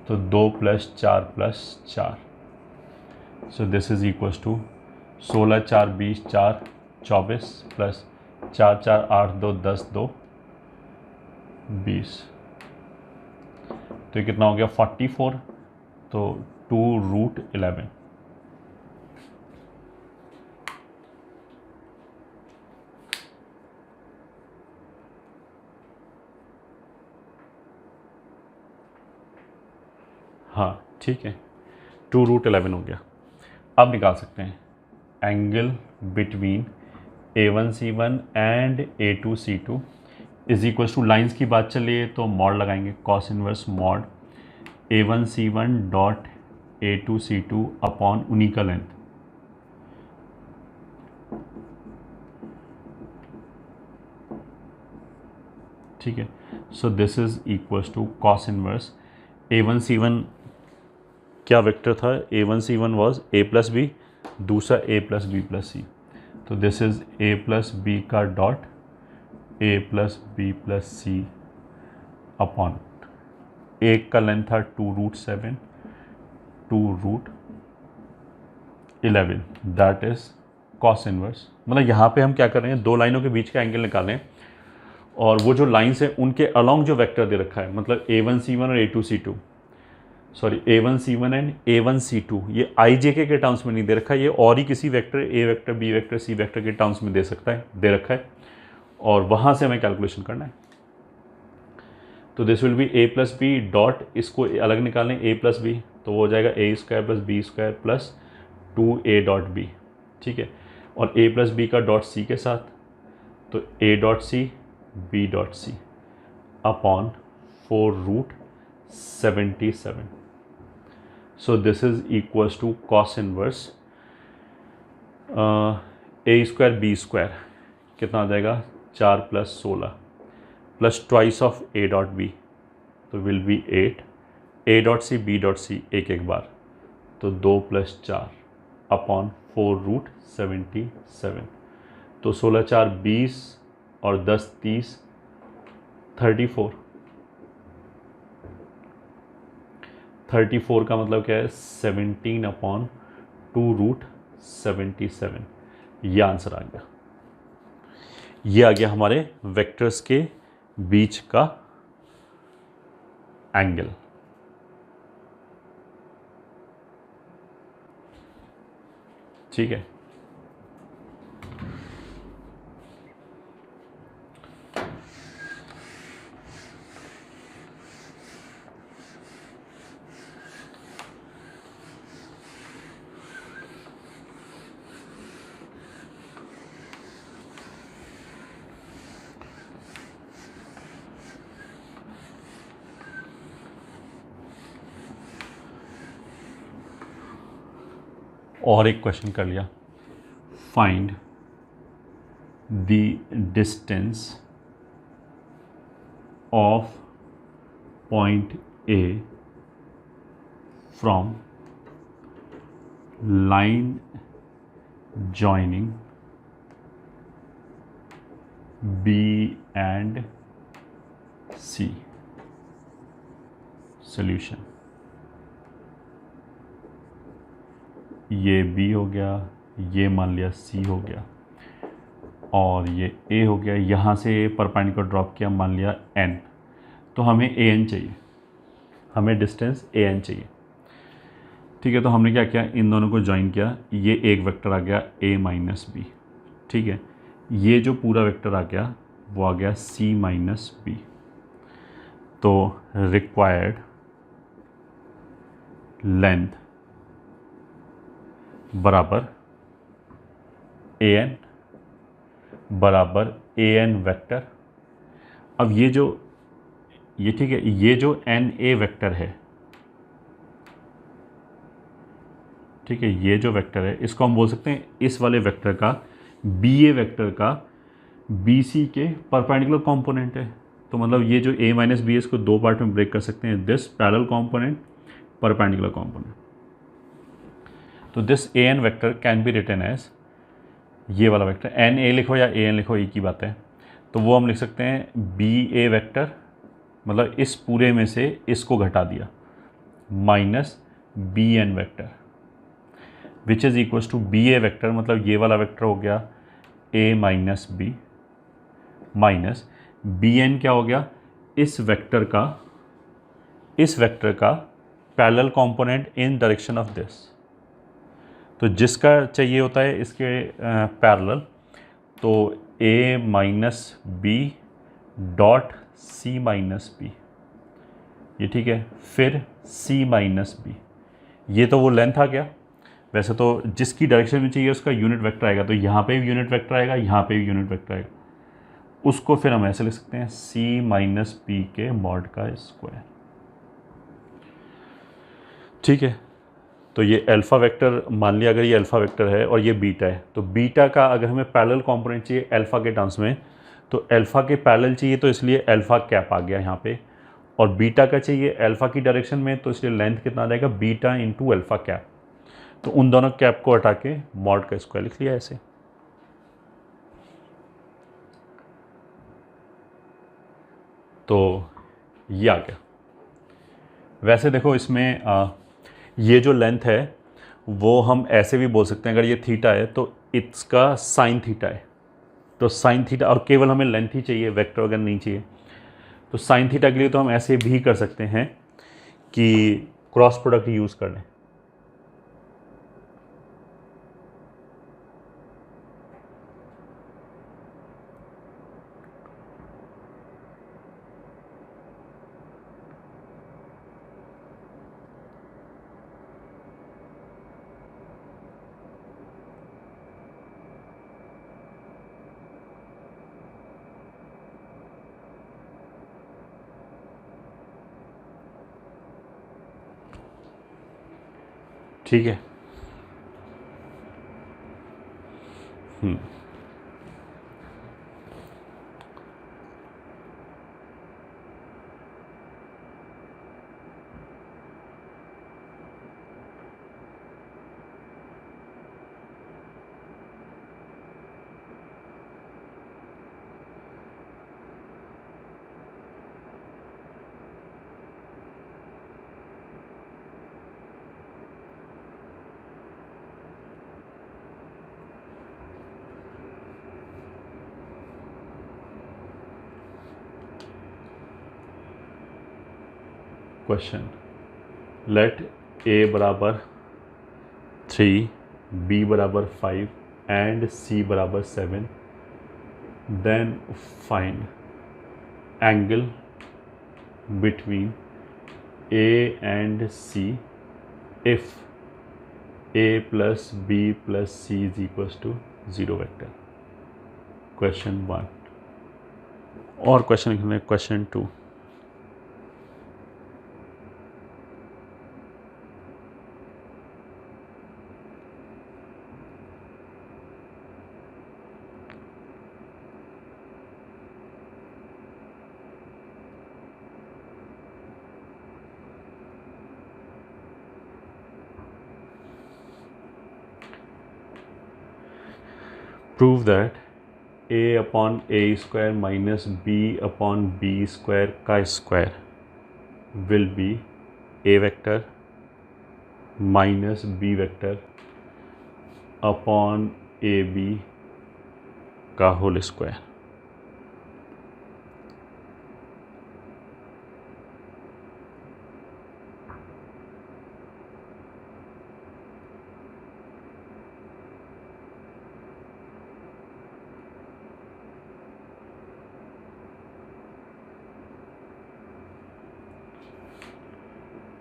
तो 2 plus 4 plus 4, so this is equals to 16 4 20 4 24 plus 4 4 8 2 10 2 20, तो ये कितना हो गया 44, तो 2 रूट 11। हाँ ठीक है, 2 रूट 11 हो गया। अब निकाल सकते हैं angle between A1 C1 and A2 C2 is equals to, lines की बात चल रही है तो मॉड लगाएंगे, cos inverse mod A1 C1 dot A2 C2 upon उन्हीं का लेंथ। ठीक है, so this is equals to cos inverse A1C1 क्या वेक्टर था? A1C1 was A plus B, दूसरा A plus B plus C. तो this is A plus B का dot A plus B plus C upon, एक का length था 2√7, 2√11, that is cos inverse. मतलब यहाँ पे हम क्या कर रहे हैं, दो लाइनों के बीच का एंगल निकालें और वो जो लाइन्स है उनके अलोंग जो वेक्टर दे रखा है, मतलब A1C1 और A2C2, sorry A1C1 and A1C2, ये IJK के टर्म्स में नहीं दे रखा है, ये और ही किसी vector A vector B vector C vector के टर्म्स में दे रखा है और वहाँ से हमें कैलकुलेशन करना है। तो this will be A plus B dot, इसको अलग निकालें A प्लस बी, तो वो हो जाएगा A² plus B² plus 2A dot B, ठीक है। और A प्लस बी का डॉट C के साथ, तो A dot C B dot C upon 4√77। So this is equals to cos inverse A² B² कितना आ जाएगा, 4 plus 16 plus twice of A dot B, तो will be 8, A dot C B dot C एक एक बार, तो 2 plus 4 upon 4√77। तो 16 4 20 और 10 30, 34 का मतलब क्या है, 17 अपॉन 2√77। ये आंसर आ गया। ये आ गया हमारे वेक्टर्स के बीच का एंगल। ठीक है, और एक क्वेश्चन कर लिया, find the distance of point A from line joining B and C। Solution, ये B हो गया, ये मान लिया C हो गया और ये A हो गया, यहाँ से परपेंडिकुलर ड्रॉप किया, मान लिया N। तो हमें AN चाहिए, हमें डिस्टेंस AN चाहिए। ठीक है, तो हमने क्या किया, इन दोनों को ज्वाइन किया, ये एक वेक्टर आ गया A माइनस बी। ठीक है, ये जो पूरा वेक्टर आ गया वो आ गया C माइनस बी। तो रिक्वायर्ड लेंथ बराबर AN बराबर AN वेक्टर। अब ये ठीक है, ये जो NA वेक्टर है, ठीक है, ये जो वेक्टर है इसको हम बोल सकते हैं इस वाले वेक्टर का, BA वेक्टर का BC के परपेंडिकुलर कंपोनेंट है। तो मतलब ये जो A माइनस बी, इसको दो पार्ट में ब्रेक कर सकते हैं, this parallel component, perpendicular component. तो this AN vector can be written as, ये वाला वेक्टर NA लिखो या AN लिखो, एक ही बात है। तो वो हम लिख सकते हैं BA वेक्टर, मतलब इस पूरे में से इसको घटा दिया, minus BN vector which is equals to BA vector, मतलब ये वाला वेक्टर हो गया A minus B, minus BN क्या हो गया, इस वेक्टर का parallel component in direction of this. तो जिसका चाहिए होता है इसके पैरेलल, तो A minus B dot C minus B, ये ठीक है, फिर C माइनस बी, ये तो वो लेंथ आ गया। वैसे तो जिसकी डायरेक्शन में चाहिए उसका यूनिट वेक्टर आएगा, तो यहाँ पे भी यूनिट वेक्टर आएगा, यहाँ पे भी यूनिट वेक्टर आएगा। उसको फिर हम ऐसे लिख सकते हैं C माइनस बी के मॉड का स्क्वायर। ठीक है, तो ये अल्फ़ा वेक्टर मान लिया, अगर ये अल्फ़ा वेक्टर है और ये बीटा है, तो बीटा का अगर हमें पैरेलल कंपोनेंट चाहिए अल्फ़ा के टर्म्स में, तो अल्फ़ा के पैरेलल चाहिए, तो इसलिए अल्फ़ा कैप आ गया यहाँ पे, और बीटा का चाहिए अल्फ़ा की डायरेक्शन में, तो इसलिए लेंथ कितना आ जाएगा, बीटा इंटू अल्फ़ा कैप। तो उन दोनों कैप को हटा के मॉड का स्क्वायर लिख लिया ऐसे। तो ये आ गया। वैसे देखो इसमें ये जो लेंथ है वो हम ऐसे भी बोल सकते हैं, अगर ये थीटा है तो इसका साइन थीटा है, तो साइन थीटा, और केवल हमें लेंथ ही चाहिए, वेक्टर वगैरह नहीं चाहिए, तो साइन थीटा के लिए तो हम ऐसे भी कर सकते हैं कि क्रॉस प्रोडक्ट यूज़ कर लें। ठीक है। क्वेश्चन, लेट ए बराबर 3, बी बराबर 5 एंड सी बराबर 7, then find angle between A and C if a plus b plus c is equals to 0 vector। Question 1 और question 2। Prove that a upon a square minus b upon b square का square will be a vector minus b vector upon A B का whole square.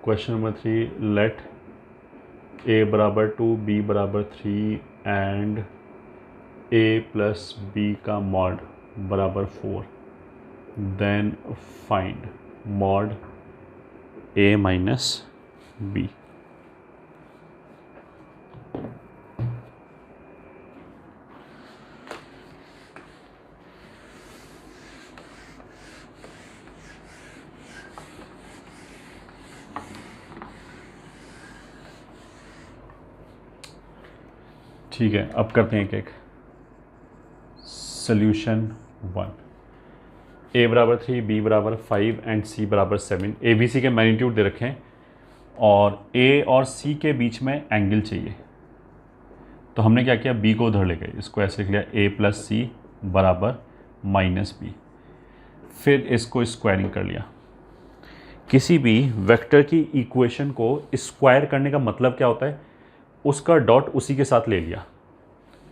Question number 3, let a बराबर 2, b बराबर 3 and a plus b का mod बराबर 4, then find mod a minus b। ठीक है, अब करते हैं एक एक। सोल्यूशन 1, a बराबर 3, b बराबर 5 एंड c बराबर 7। ए बी सी के मैग्नीट्यूड दे रखे हैं और a और c के बीच में एंगल चाहिए। तो हमने क्या किया, b को उधर ले गए, इसको ऐसे लिख लिया a प्लस सी बराबर माइनस बी। फिर इसको स्क्वायरिंग कर लिया। किसी भी वेक्टर की इक्वेशन को स्क्वायर करने का मतलब क्या होता है, उसका डॉट उसी के साथ ले लिया।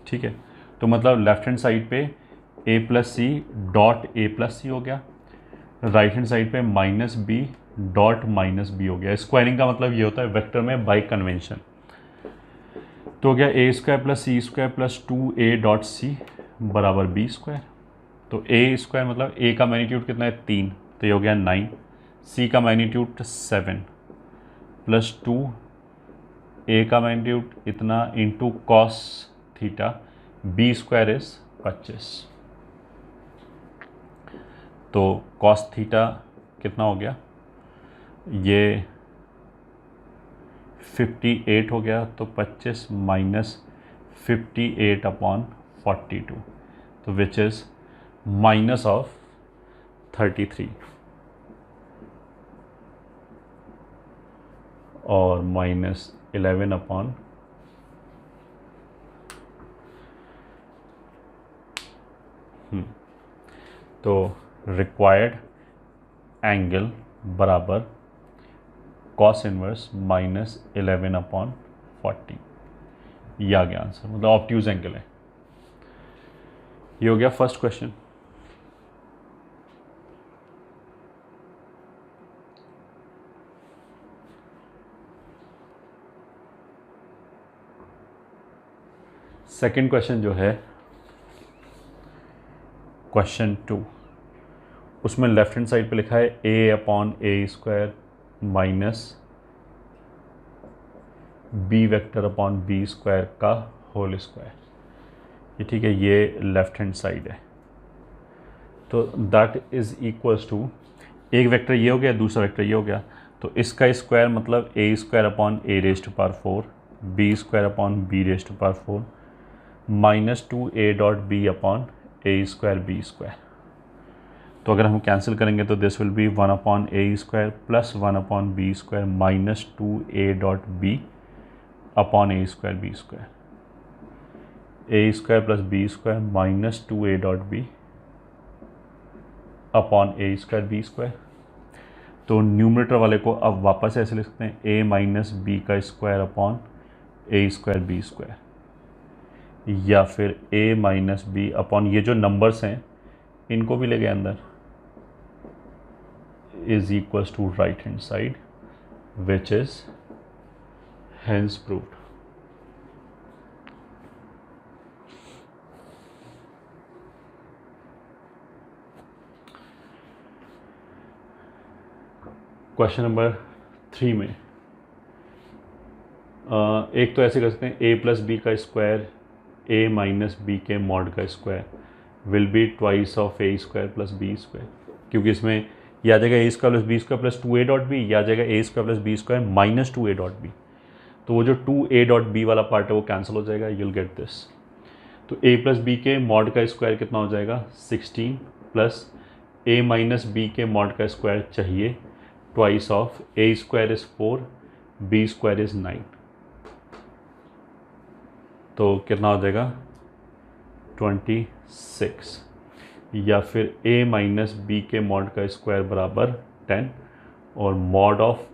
ठीक है, तो मतलब लेफ्ट हैंड साइड पे a plus C dot A plus C हो गया, राइट हैंड साइड पे minus B dot minus B हो गया। स्क्वायरिंग का मतलब ये होता है वेक्टर में बाय कन्वेंशन। तो हो गया A square plus C square plus 2a dot C बराबर बी स्क्वायर। तो ए स्क्वायर मतलब a का मैग्नीट्यूड कितना है 3, तो ये हो गया 9, सी का मैग्नीट्यूड 7 प्लस 2 ए का मैग्नीट्यूड इतना into cos theta, B square is 25। तो कॉस थीटा कितना हो गया ये 58 हो गया, तो 25 माइनस 58/42, तो विच इज़ माइनस ऑफ 33 और माइनस 11 तो रिक्वायर्ड एंगल बराबर कॉस इनवर्स माइनस 11/40, ये आ गया आंसर, मतलब ऑब्ट्यूज एंगल है। ये हो गया फर्स्ट क्वेश्चन। सेकंड क्वेश्चन जो है क्वेश्चन 2, उसमें लेफ्ट हैंड साइड पे लिखा है a/a² माइनस b वेक्टर/b² का होल स्क्वायर। ये ठीक है, ये लेफ्ट हैंड साइड है, तो दैट इज इक्वल्स टू, एक वेक्टर ये हो गया, दूसरा वेक्टर ये हो गया, तो इसका स्क्वायर मतलब a²/a⁴, b²/b⁴ माइनस 2a.b/a²b²। तो अगर हम कैंसिल करेंगे तो this will B 1/a² plus 1/b² minus 2a.b/a²b², a² plus b² minus 2a.b/a²b²। तो न्यूमरेटर वाले को अब वापस ऐसे लिख सकते हैं a माइनस b²/a²b², या फिर a माइनस b अपॉन ये जो नंबर्स हैं इनको भी ले गए अंदर, is equals to right hand side, which is hence proved. Question number 3 में एक तो ऐसे कर सकते हैं a+b² a माइनस b के मॉड का square will be twice of a² plus b², क्योंकि इसमें यह आ जाएगा a² plus b² plus 2a.b, या आ जाएगा a² plus b² minus 2a.b, तो वो जो 2a.b वाला पार्ट है वो कैंसिल हो जाएगा, यूल गेट दिस। तो a प्लस b के मॉड का स्क्वायर कितना हो जाएगा 16 प्लस a माइनस b के मॉड का स्क्वायर चाहिए twice of a² is 4 b² is 9, तो कितना हो जाएगा 26, या फिर a माइनस बी के मॉड का स्क्वायर बराबर 10 और mod of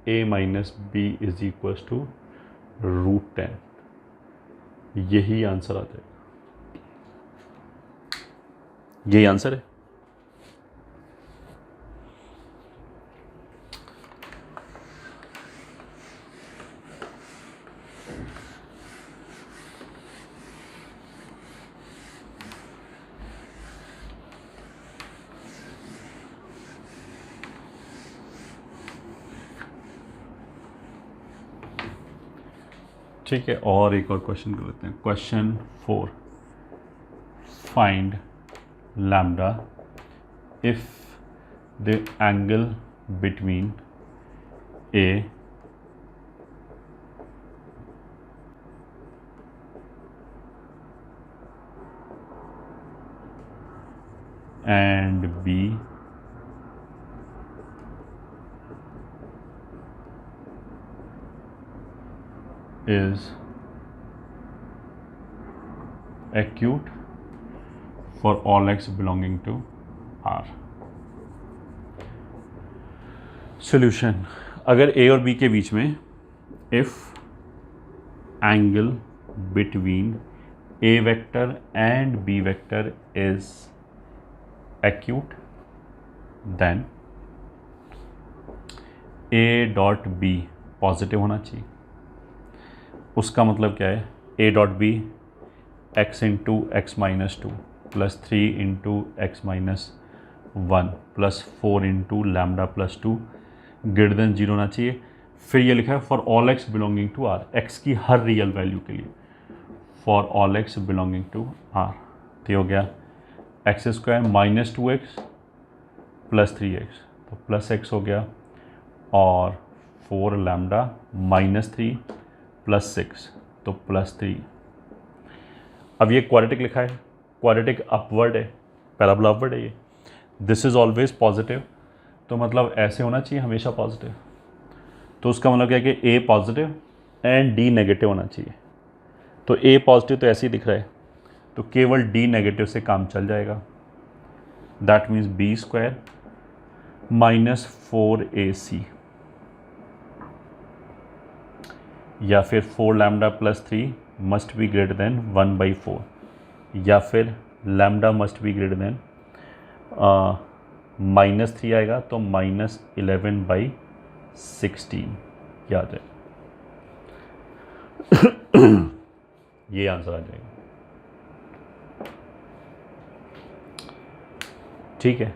a minus B is equals to √10, यही आंसर आ जाएगा, यही आंसर है। ठीक है, और एक और क्वेश्चन कर लेते हैं। Question 4, find lambda if the angle between A and b is acute for all x belonging to R। Solution, अगर a और b के बीच में if angle between a vector and b vector is acute then a dot b positive होना चाहिए। उसका मतलब क्या है, a dot b x into x minus 2 plus 3 into x minus 1 plus 4 into lambda plus 2 greater than 0 होना चाहिए। फिर ये लिखा है for all x belonging to R, x की हर रियल वैल्यू के लिए, for all x belonging to R. तो हो गया x² minus 2x plus 3x, तो प्लस x हो गया और 4 लैम्डा -3 + 6 तो +3। अब ये क्वाड्रेटिक लिखा है, क्वाड्रेटिक अपवर्ड है, पैराबोला अपवर्ड है ये। दिस इज़ ऑलवेज पॉजिटिव, तो मतलब ऐसे होना चाहिए हमेशा पॉजिटिव। तो उसका मतलब क्या है कि ए पॉजिटिव एंड डी नेगेटिव होना चाहिए। तो ए पॉजिटिव तो ऐसे ही दिख रहा है, तो केवल डी नेगेटिव से काम चल जाएगा। दैट मीन्स b² - 4ac या फिर 4 lambda +3 must be greater than 1/4 या फिर lambda must be greater than -3 आएगा तो -11/16 क्या आ जाएगा। ये आंसर आ जाएगा। ठीक है,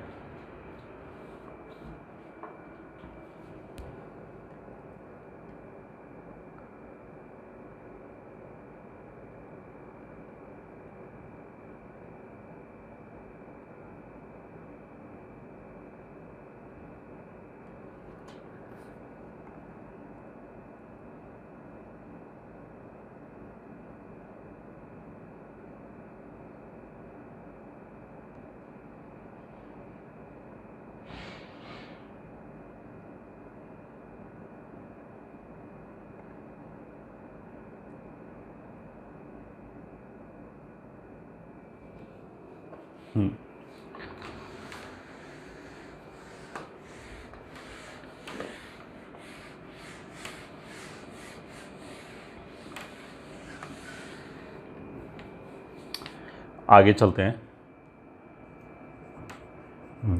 आगे चलते हैं।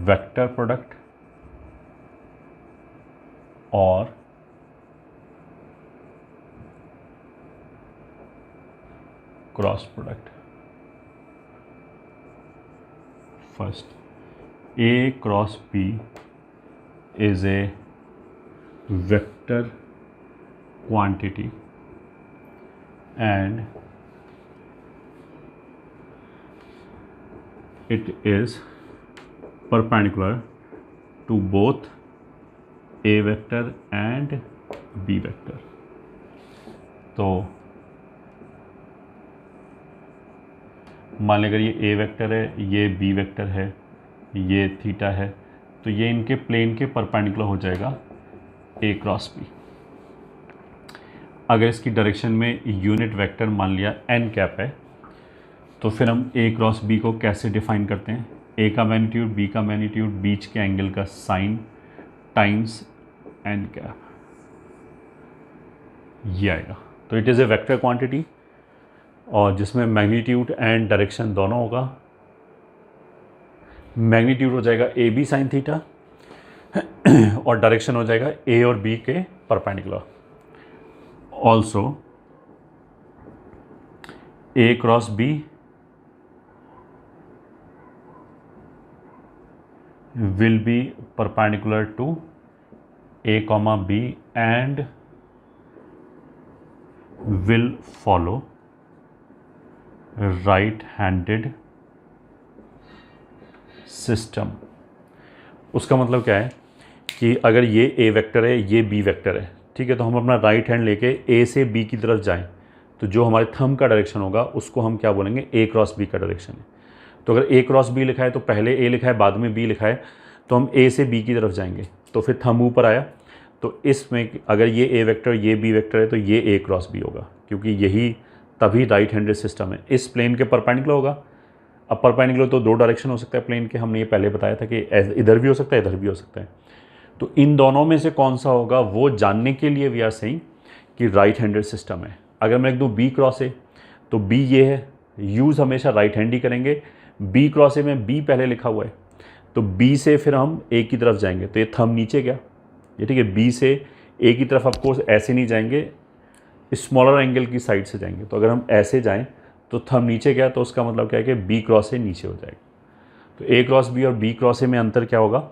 वेक्टर प्रोडक्ट और cross product. First, A cross B is a vector quantity and it is perpendicular to both A vector and B vector। तो मान लें अगर ये A वेक्टर है, ये B वेक्टर है, ये थीटा है, तो ये इनके प्लेन के परपेंडिकुलर हो जाएगा A क्रॉस B। अगर इसकी डायरेक्शन में यूनिट वेक्टर मान लिया n कैप है, तो फिर हम A क्रॉस B को कैसे डिफाइन करते हैं। A का मैग्नीट्यूड, B का मैग्नीट्यूड, बीच के एंगल का साइन टाइम्स n कैप, ये आएगा। तो it is a vector quantity और जिसमें मैग्नीट्यूड एंड डायरेक्शन दोनों होगा। मैग्नीट्यूड हो जाएगा ए बी साइन थीटा और डायरेक्शन हो जाएगा ए और बी के perpendicular. Also a cross b will be perpendicular to A comma B and will follow right-handed system। उसका मतलब क्या है कि अगर ये A वेक्टर है, ये B वेक्टर है, ठीक है, तो हम अपना राइट हैंड लेके A से B की तरफ जाएं तो जो हमारे थंब का डायरेक्शन होगा उसको हम क्या बोलेंगे, A क्रॉस B का डायरेक्शन है। तो अगर A क्रॉस B लिखा है तो पहले A लिखा है बाद में B लिखा है, तो हम A से B की तरफ जाएंगे तो फिर थंब ऊपर आया, तो इसमें अगर ये A वेक्टर, ये B वेक्टर है तो ये A क्रॉस B होगा, क्योंकि यही तभी राइट हैंडेड सिस्टम है। इस प्लेन के परपेंडिकुलर होगा। अब परपेंडिकुलर तो दो डायरेक्शन हो सकता है प्लेन के, हमने ये पहले बताया था कि इधर भी हो सकता है, इधर भी हो सकता है। तो इन दोनों में से कौन सा होगा वो जानने के लिए वी आर सेइंग कि राइट हैंडेड सिस्टम है। अगर मैं लिख दूँ B क्रॉस A तो B ये है, यूज़ हमेशा राइट हैंड ही करेंगे। B क्रॉस A में B पहले लिखा हुआ है, तो B से फिर हम A की तरफ जाएंगे, तो ये थंब नीचे गया, ये ठीक है। B से A की तरफ ऑफकोर्स ऐसे नहीं जाएंगे, स्मॉलर एंगल की साइड से जाएंगे। तो अगर हम ऐसे जाएं तो थंब नीचे गया, तो उसका मतलब क्या है कि B क्रॉस A नीचे हो जाएगा। तो A क्रॉस B और B क्रॉस A में अंतर क्या होगा,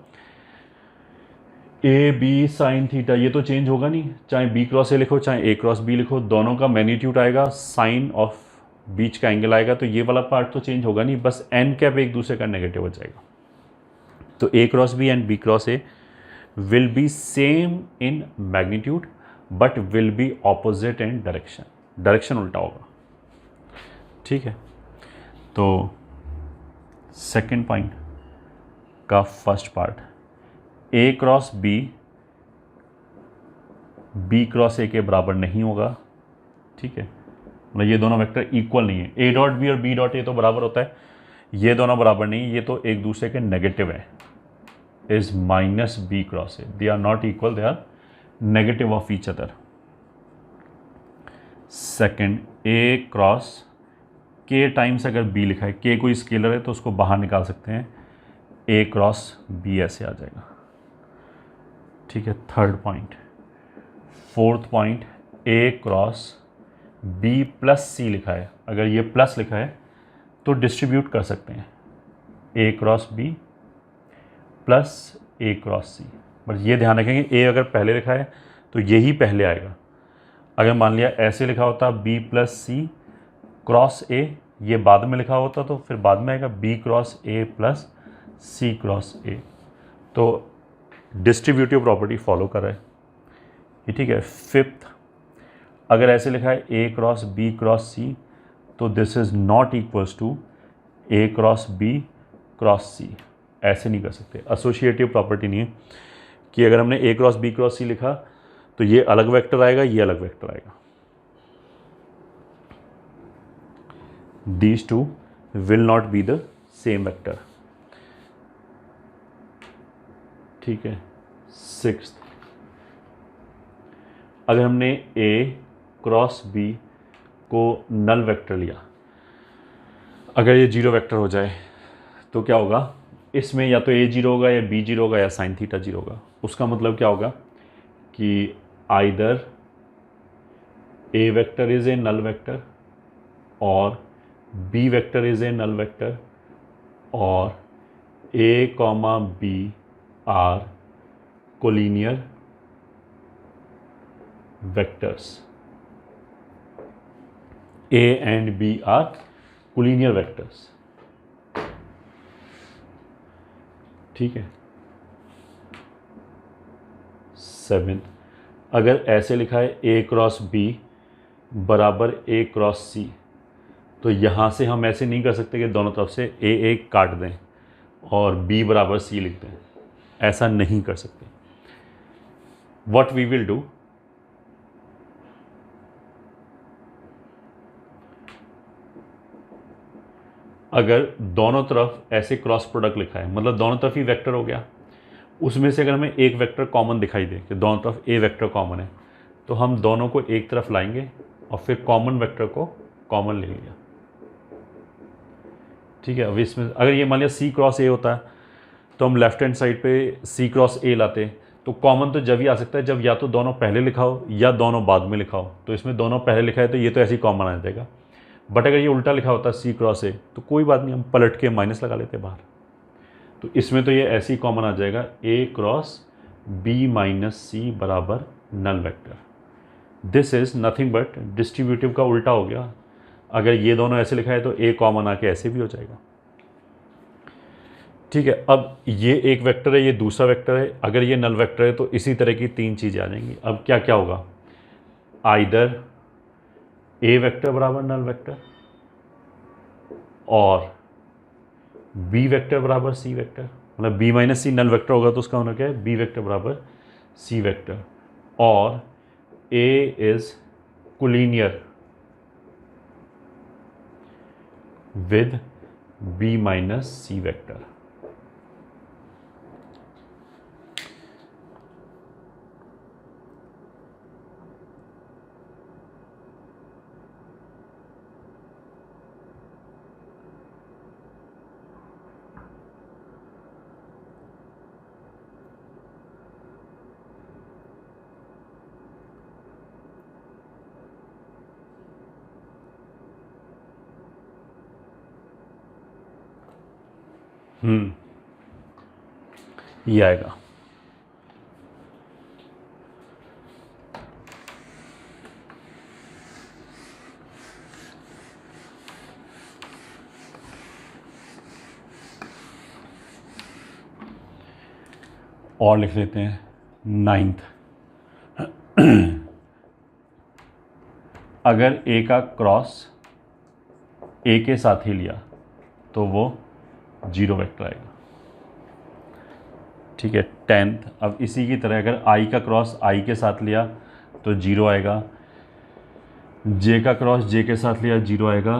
ए बी साइन थीटा, ये तो चेंज होगा नहीं, चाहे B क्रॉस A लिखो चाहे A क्रॉस B लिखो, दोनों का मैग्नीट्यूड आएगा, साइन ऑफ बीच का एंगल आएगा, तो ये वाला पार्ट तो चेंज होगा नहीं, बस n कैप एक दूसरे का नेगेटिव हो जाएगा। तो A cross B and B cross A will be same in magnitude but will be opposite in direction, direction उल्टा होगा। ठीक है, तो सेकेंड पॉइंट का first part, a cross b b cross a के बराबर नहीं होगा। ठीक है, मतलब ये दोनों वेक्टर इक्वल नहीं है, ए डॉट बी और बी डॉट ए तो बराबर होता है, ये दोनों बराबर नहीं, ये तो एक दूसरे के नेगेटिव है, is minus B cross a, they are not equal, they are negative of each other. Second, a cross k times अगर बी लिखा है, के कोई स्केलर है तो उसको बाहर निकाल सकते हैं, ए क्रॉस बी ऐसे आ जाएगा। ठीक है, थर्ड पॉइंट। फोर्थ पॉइंट, ए क्रॉस बी प्लस सी लिखा है, अगर ये प्लस लिखा है तो डिस्ट्रीब्यूट कर सकते हैं, A cross B plus A cross C. But ये ध्यान रखेंगे, ए अगर पहले लिखा है तो यही पहले आएगा। अगर मान लिया ऐसे लिखा होता b plus c cross a, ये बाद में लिखा होता तो फिर बाद में आएगा b cross a plus c cross a. तो डिस्ट्रीब्यूटिव प्रॉपर्टी फॉलो कर रहा है ये। ठीक है, फिफ्थ, अगर ऐसे लिखा है A cross B cross C तो this is not equals to A cross B cross C, ऐसे नहीं कर सकते। एसोसिएटिव प्रॉपर्टी नहीं है कि अगर हमने ए क्रॉस बी क्रॉस सी लिखा तो ये अलग वेक्टर आएगा, ये अलग वेक्टर आएगा। These two will not be the same vector। ठीक है, सिक्स्थ, अगर हमने ए क्रॉस बी को नल वेक्टर लिया, अगर ये जीरो वेक्टर हो जाए तो क्या होगा, इसमें या तो ए जीरो होगा या बी जीरो होगा या साइन थीटा जीरो होगा। उसका मतलब क्या होगा कि either A vector is a null vector और B vector is a null vector और A comma B are collinear vectors, A and B are collinear vectors. ठीक है, सेवेंथ, अगर ऐसे लिखा है ए क्रॉस बी बराबर ए क्रॉस सी, तो यहाँ से हम ऐसे नहीं कर सकते कि दोनों तरफ से ए काट दें और बी बराबर सी लिख दें, ऐसा नहीं कर सकते। व्हाट वी विल डू, अगर दोनों तरफ ऐसे क्रॉस प्रोडक्ट लिखा है, मतलब दोनों तरफ ही वेक्टर हो गया, उसमें से अगर हमें एक वेक्टर कॉमन दिखाई दे कि दोनों तरफ ए वेक्टर कॉमन है, तो हम दोनों को एक तरफ लाएंगे और फिर कॉमन वेक्टर को कॉमन ले लिया। ठीक है, अब इसमें अगर ये मान लिया सी क्रॉस ए होता है तो हम लेफ्ट हैंड साइड पे सी क्रॉस ए लाते, तो कॉमन तो जब ही आ सकता है जब या तो दोनों पहले लिखा हो या दोनों बाद में लिखा हो। तो इसमें दोनों पहले लिखा है तो ये तो ऐसे ही कॉमन आ जाएगा। बट अगर ये उल्टा लिखा होता सी क्रॉस ए तो कोई बात नहीं, हम पलट के माइनस लगा लेते बाहर। तो इसमें तो ये ऐसे ही कॉमन आ जाएगा, ए क्रॉस बी माइनस सी बराबर null vector. This is nothing but distributive का उल्टा हो गया। अगर ये दोनों ऐसे लिखा है तो ए कॉमन आके ऐसे भी हो जाएगा। ठीक है, अब ये एक वेक्टर है, ये दूसरा वेक्टर है, अगर ये नल वेक्टर है तो इसी तरह की तीन चीज़ें आ जाएंगी। अब क्या क्या होगा, आइदर ए वेक्टर बराबर नल वेक्टर और बी वेक्टर बराबर सी वेक्टर, मतलब बी माइनस सी नल वेक्टर होगा तो उसका होना क्या है, बी वेक्टर बराबर सी वेक्टर, और A is collinear with b minus c vector। ये आएगा। और लिख लेते हैं 9th। अगर ए का क्रॉस ए के साथ ही लिया तो वो 0 वेक्टर आएगा। ठीक है। 10th, अब इसी की तरह अगर आई का क्रॉस आई के साथ लिया तो 0 आएगा, जे का क्रॉस जे के साथ लिया 0 आएगा,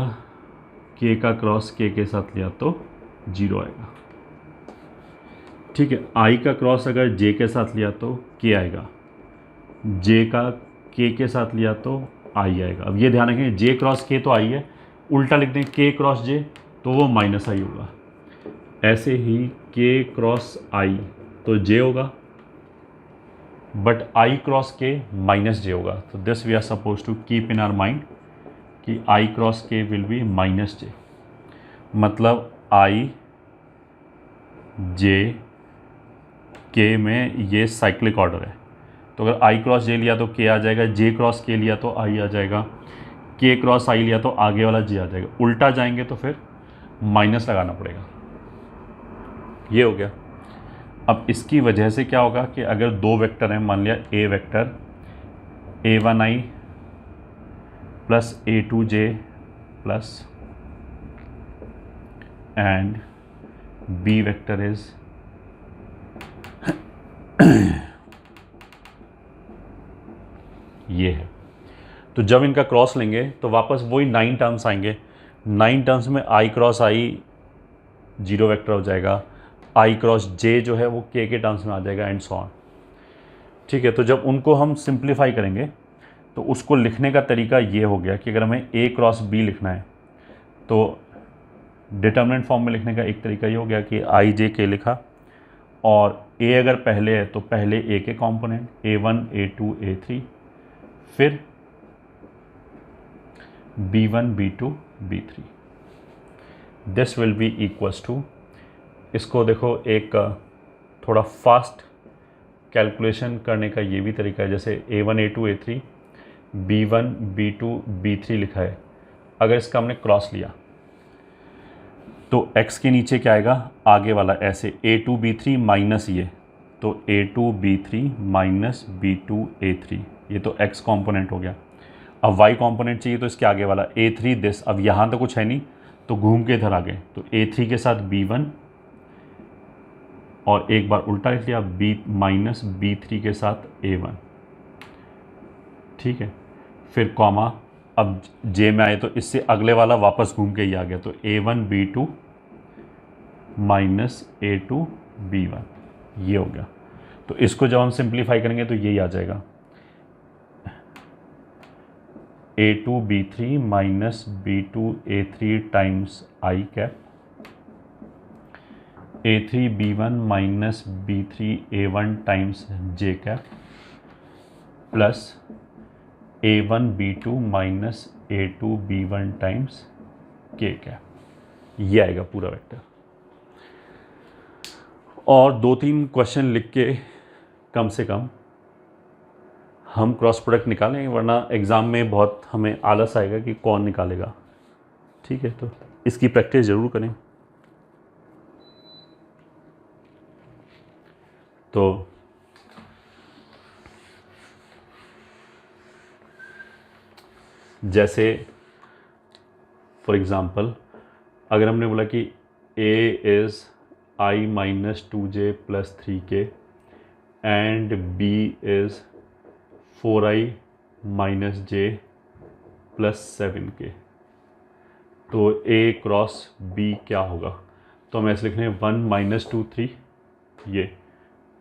के का क्रॉस के साथ लिया तो 0 आएगा। ठीक है। आई का क्रॉस अगर जे के साथ लिया तो के आएगा, जे का के साथ लिया तो आई आएगा। अब ये ध्यान रखें, जे क्रॉस के तो आई है, उल्टा लिख दें के क्रॉस जे तो वो माइनस आई होगा। ऐसे ही के क्रॉस आई तो जे होगा, but i cross k minus j होगा। तो this we are suppose to keep in our mind कि i cross k will be minus j, मतलब आई जे के में ये साइक्लिक ऑर्डर है। तो अगर आई क्रॉस जे लिया तो के आ जाएगा, जे क्रॉस के लिया तो आई आ जाएगा, के क्रॉस आई लिया तो आगे वाला जे आ जाएगा। उल्टा जाएंगे तो फिर माइनस लगाना पड़ेगा। ये हो गया। अब इसकी वजह से क्या होगा कि अगर दो वेक्टर हैं, मान लिया A vector a1i plus a2j plus and b vector is ये है। तो जब इनका क्रॉस लेंगे तो वापस वही 9 टर्म्स आएंगे। 9 टर्म्स में आई क्रॉस आई 0 वेक्टर हो जाएगा, आई क्रॉस जे जो है वो के टर्म्स में आ जाएगा, एंड सो ऑन। ठीक है। तो जब उनको हम सिंप्लीफाई करेंगे तो उसको लिखने का तरीका ये हो गया कि अगर हमें ए क्रॉस बी लिखना है तो डिटर्मिनेंट फॉर्म में लिखने का एक तरीका ये हो गया कि आई जे के लिखा, और ए अगर पहले है तो पहले ए के कॉम्पोनेंट a1 a2 a3, फिर b1 b2 b3। This will be equals to, इसको देखो एक थोड़ा फास्ट कैलकुलेशन करने का ये भी तरीका है। जैसे a1 a2 a3 b1 b2 b3 लिखा है, अगर इसका हमने क्रॉस लिया तो x के नीचे क्या आएगा, आगे वाला ऐसे a2 b3 माइनस ये, तो a2 b3 minus b2 a3, ये तो x कंपोनेंट हो गया। अब y कंपोनेंट चाहिए तो इसके आगे वाला a3 दिस, अब यहाँ तो कुछ है नहीं तो घूम के इधर आ गए, तो a3 के साथ b1 और एक बार उल्टा लिख लिया b माइनस b3 के साथ a1। ठीक है। फिर कॉमा, अब जे में आए तो इससे अगले वाला वापस घूम के ही आ गया, तो a1 b2 minus a2 b1, ये हो गया। तो इसको जब हम सिंप्लीफाई करेंगे तो यही आ जाएगा a2 b3 minus b2 a3 times I cap, a3 b1 minus b3 a1 times J cap, plus a1 b2 minus a2 b1 times K cap. ये आएगा पूरा वेक्टर। और 2-3 क्वेश्चन लिख के कम से कम हम क्रॉस प्रोडक्ट निकालेंगे, वरना एग्ज़ाम में बहुत हमें आलस आएगा कि कौन निकालेगा। ठीक है। तो इसकी प्रैक्टिस ज़रूर करें। तो जैसे फॉर एग्ज़ाम्पल अगर हमने बोला कि a is i minus 2j plus 3k and b is 4i minus j plus 7k, तो a क्रॉस b क्या होगा। तो हम ऐसे लिख रहे हैं 1 माइनस 2 3, ये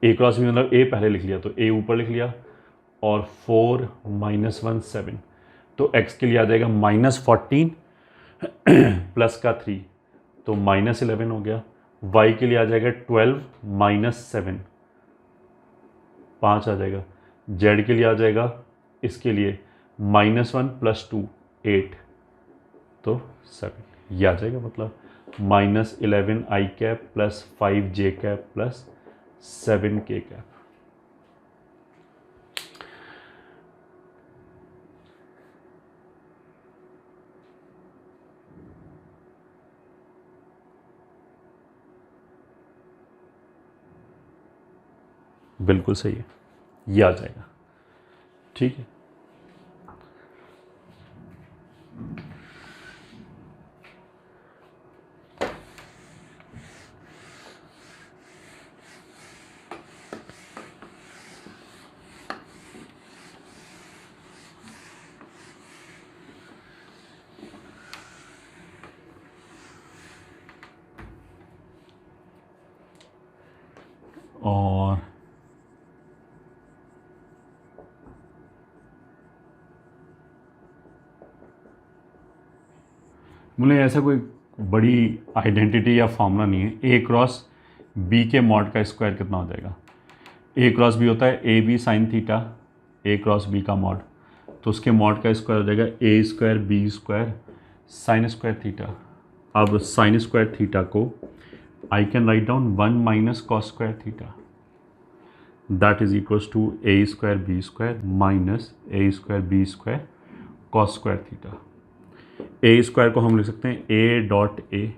a क्रॉस b मतलब a पहले लिख लिया तो a ऊपर लिख लिया, और 4 माइनस 1 7, तो x के लिए आ जाएगा माइनस 14 प्लस का 3 तो माइनस 11 हो गया। y के लिए आ जाएगा 12 माइनस 7, 5 आ जाएगा। z के लिए आ जाएगा इसके लिए -1 प्लस 2 8, तो 7, ये आ जाएगा। मतलब -11 आई कैप प्लस 5 जे कैप प्लस 7 के कैप। बिल्कुल सही है, ये आ जाएगा। ठीक है, और बोले ऐसा कोई बड़ी आइडेंटिटी या फॉर्मूला नहीं है। ए क्रॉस बी के मॉड का स्क्वायर कितना हो जाएगा? ए क्रॉस बी होता है A B sine theta, A cross B का मॉड, तो उसके मॉड का स्क्वायर हो जाएगा A square B square sine square theta. अब साइन स्क्वायर थीटा को I can write down 1 minus cos square theta, that is equals to A square B square minus A square B square cos square theta. A square को हम लिख सकते हैं ए dot A,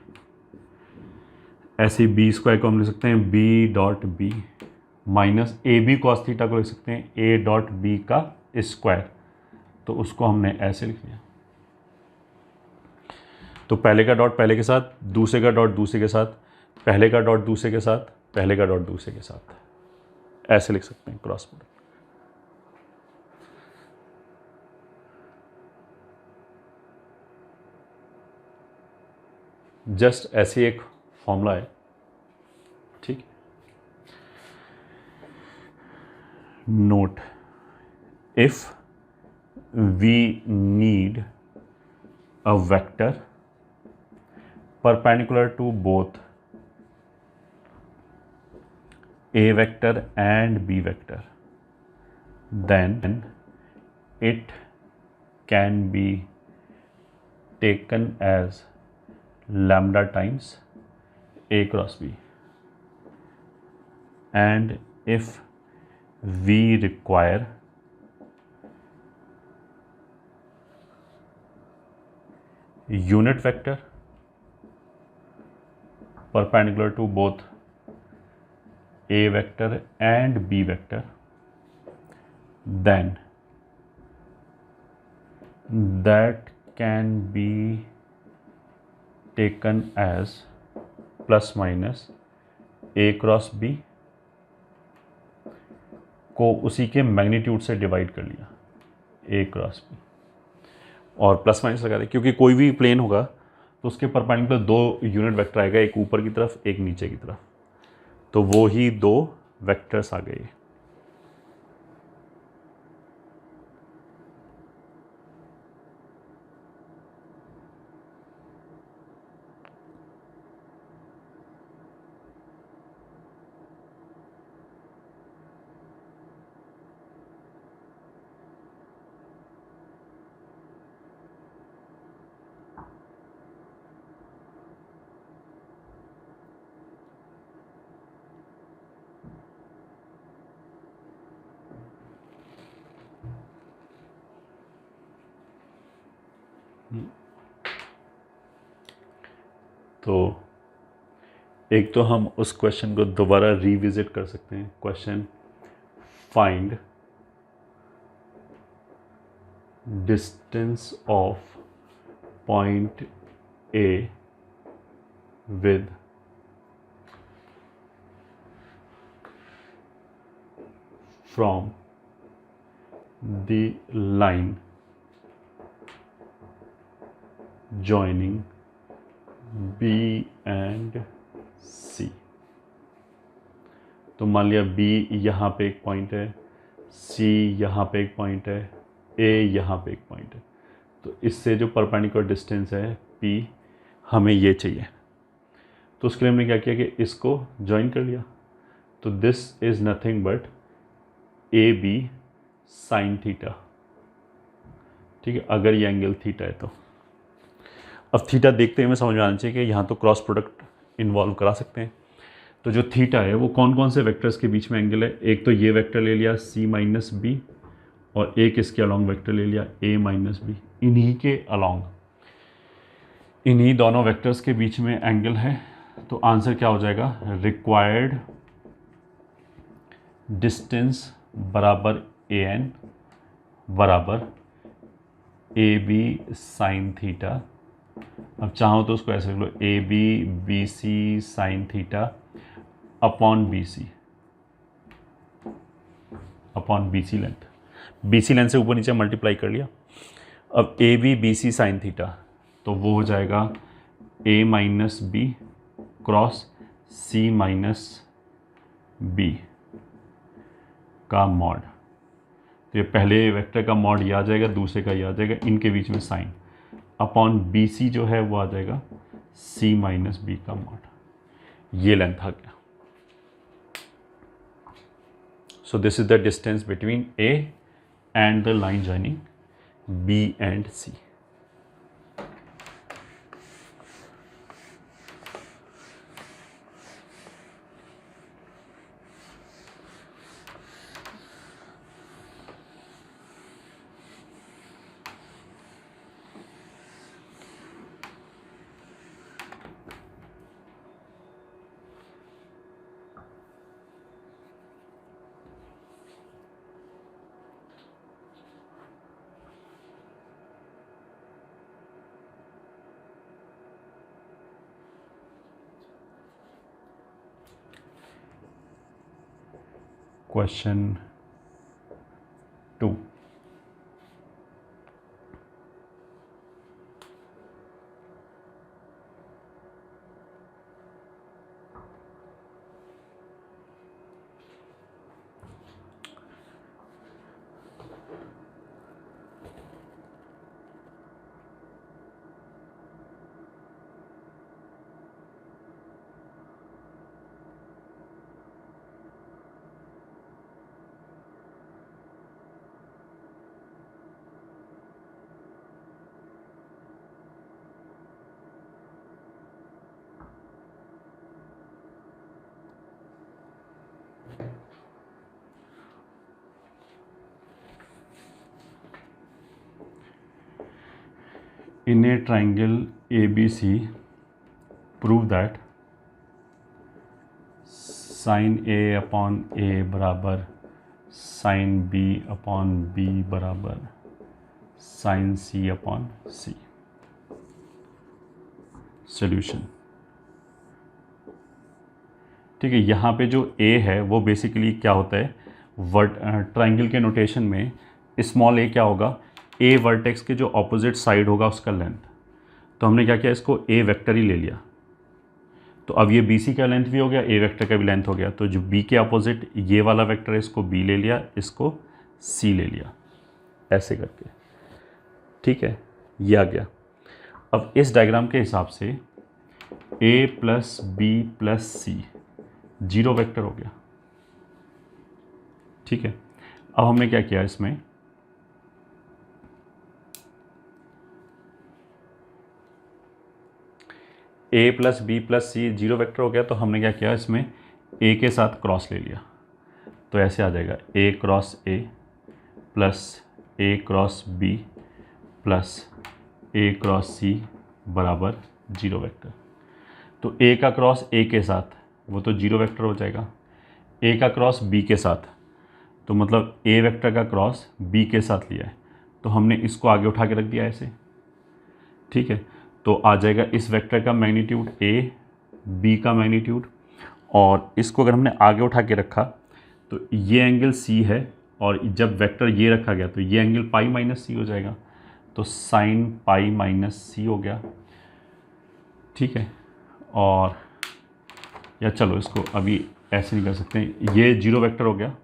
ऐसे B square को हम लिख सकते हैं b dot b, minus a b cos theta को लिख सकते हैं ए डॉट बी का स्क्वायर, तो उसको हमने ऐसे लिख लिया। तो पहले का डॉट पहले के साथ, दूसरे का डॉट दूसरे के साथ, पहले का डॉट दूसरे के साथ, पहले का डॉट दूसरे के साथ, ऐसे लिख सकते हैं क्रॉस प्रोडक्ट। जस्ट ऐसी एक फॉर्मूला है। ठीक, note, if we need a vector perpendicular to both a vector and b vector, then it can be taken as lambda times a cross b, and if we require unit vector perpendicular to both a vector and b vector, then that can be taken as plus minus a cross b को उसी के magnitude से divide कर लिया, a cross b, और plus minus लगा दें, क्योंकि कोई भी प्लेन होगा तो उसके परपेंडिकुलर दो यूनिट वेक्टर आएगा, एक ऊपर की तरफ एक नीचे की तरफ, तो वो ही दो वेक्टर्स आ गए। तो एक तो हम उस क्वेश्चन को दोबारा रिविजिट कर सकते हैं। Question, find distance of point A with from the line joining B and C। तो मान लिया B यहाँ पे एक पॉइंट है, C यहाँ पे एक पॉइंट है, A यहाँ पे एक पॉइंट है, तो इससे जो परपेंडिकुलर डिस्टेंस है P, हमें ये चाहिए। तो उसके लिए हमने क्या किया कि इसको ज्वाइन कर लिया, तो this is nothing but AB sine theta. ठीक है, अगर ये एंगल थीटा है तो अब थीटा देखते हुए समझ में आना चाहिए कि यहाँ तो क्रॉस प्रोडक्ट इन्वॉल्व करा सकते हैं। तो जो थीटा है वो कौन कौन से वेक्टर्स के बीच में एंगल है? एक तो ये वेक्टर ले लिया C माइनस बी, और एक इसके अलॉन्ग वेक्टर ले लिया A माइनस बी। इन्हीं के अलॉन्ग, इन्हीं दोनों वेक्टर्स के बीच में एंगल है। तो आंसर क्या हो जाएगा? रिक्वायर्ड डिस्टेंस बराबर ए एन बराबर ए बी साइन थीटा। अब चाहो तो उसको ऐसे लिख लो, A B B C sine theta upon B C, upon B C length. B C length से ऊपर नीचे मल्टीप्लाई कर लिया। अब A B B C sine theta, तो वो हो जाएगा A minus B cross C minus B का मॉड। तो ये पहले वेक्टर का मॉड ये आ जाएगा, दूसरे का ये आ जाएगा, इनके बीच में साइन, अपॉन बी सी जो है वो आ जाएगा सी माइनस बी का मॉड। ये लेंथ आ गया। So this is the distance between A and the line joining b and c. Question 2. In a triangle ABC, prove that sin A upon A बराबर sin B upon B बराबर sin C upon C। Solution. ठीक है, यहाँ पे जो A है वो basically क्या होता है, ट्राइंगल के नोटेशन में स्मॉल a क्या होगा, a वर्टेक्स के जो ऑपोजिट साइड होगा उसका लेंथ। तो हमने क्या किया, इसको a वेक्टर ही ले लिया। तो अब ये BC का लेंथ भी हो गया, a वेक्टर का भी लेंथ हो गया। तो जो B के अपोजिट ये वाला वेक्टर है, इसको B ले लिया, इसको C ले लिया, ऐसे करके। ठीक है, ये आ गया। अब इस डायग्राम के हिसाब से a plus B plus c zero vector हो गया। ठीक है, अब हमने क्या किया, इसमें a plus B plus c zero vector हो गया। तो हमने क्या किया, इसमें a के साथ क्रॉस ले लिया। तो ऐसे आ जाएगा a cross a plus a cross b plus a cross c बराबर जीरो वेक्टर। तो a का क्रॉस a के साथ वो तो जीरो वेक्टर हो जाएगा, a का क्रॉस b के साथ, तो मतलब a वेक्टर का क्रॉस b के साथ लिया है। तो हमने इसको आगे उठा के रख दिया ऐसे। ठीक है, तो आ जाएगा इस वेक्टर का मैग्नीट्यूड a, b का मैग्नीट्यूड, और इसको अगर हमने आगे उठा के रखा तो ये एंगल c है, और जब वेक्टर ये रखा गया तो ये एंगल पाई माइनस सी हो जाएगा। तो साइन पाई माइनस सी हो गया। ठीक है, और या चलो इसको अभी ऐसे नहीं कर सकते, ये जीरो वेक्टर हो गया।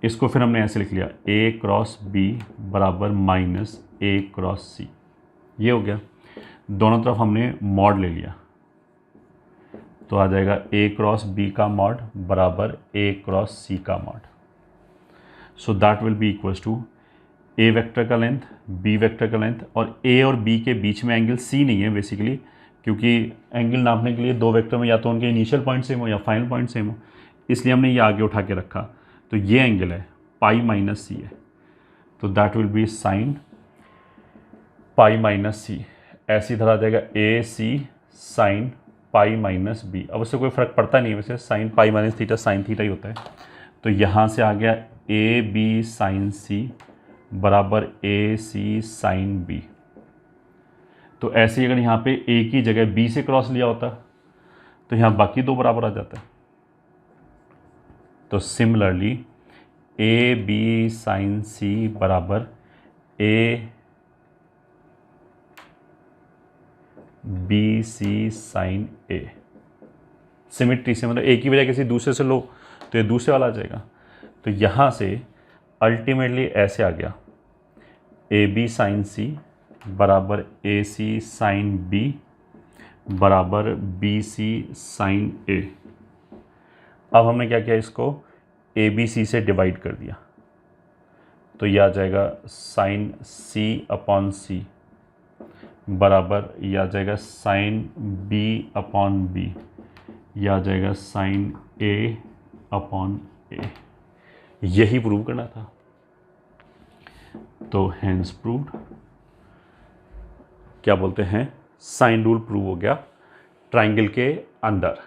इसको फिर हमने ऐसे लिख लिया, a क्रॉस b बराबर माइनस a क्रॉस c, ये हो गया। दोनों तरफ हमने मॉड ले लिया, तो आ जाएगा a क्रॉस b का मॉड बराबर a क्रॉस c का mod. So that will be equals to a vector का लेंथ, b वेक्टर का लेंथ, और a और b के बीच में एंगल c नहीं है बेसिकली, क्योंकि एंगल नापने के लिए दो वेक्टर में या तो उनके इनिशियल पॉइंट सेम हो या फाइनल पॉइंट सेम हो, इसलिए हमने ये आगे उठा के रखा। तो ये एंगल है पाई माइनस सी है, तो that will be sine pi minus C. ऐसी तरह आ जाएगा A C sine pi minus B. अब उससे कोई फ़र्क पड़ता नहीं है वैसे, sine pi minus theta sine theta ही होता है। तो यहाँ से आ गया ए बी साइन सी बराबर ए सी साइन बी। तो ऐसे ही अगर यहाँ पे ए की जगह बी से क्रॉस लिया होता तो यहाँ बाकी दो बराबर आ जाता है। तो similarly a B sine c बराबर a b C sine a. Symmetry से मतलब ए की बजाय किसी दूसरे से लो तो ये दूसरे वाला आ जाएगा। तो यहाँ से अल्टीमेटली ऐसे आ गया ए बी साइन सी बराबर ए सी साइन बी बराबर बी सी साइन ए। अब हमने क्या किया, इसको ए बी सी से डिवाइड कर दिया तो यह आ जाएगा साइन सी अपॉन सी बराबर यह आ जाएगा साइन बी अपॉन बी, यह आ जाएगा साइन ए अपॉन ए। यही प्रूव करना था। तो हैंस प्रूव्ड, क्या बोलते हैं, साइन रूल प्रूव हो गया ट्राइंगल के अंदर।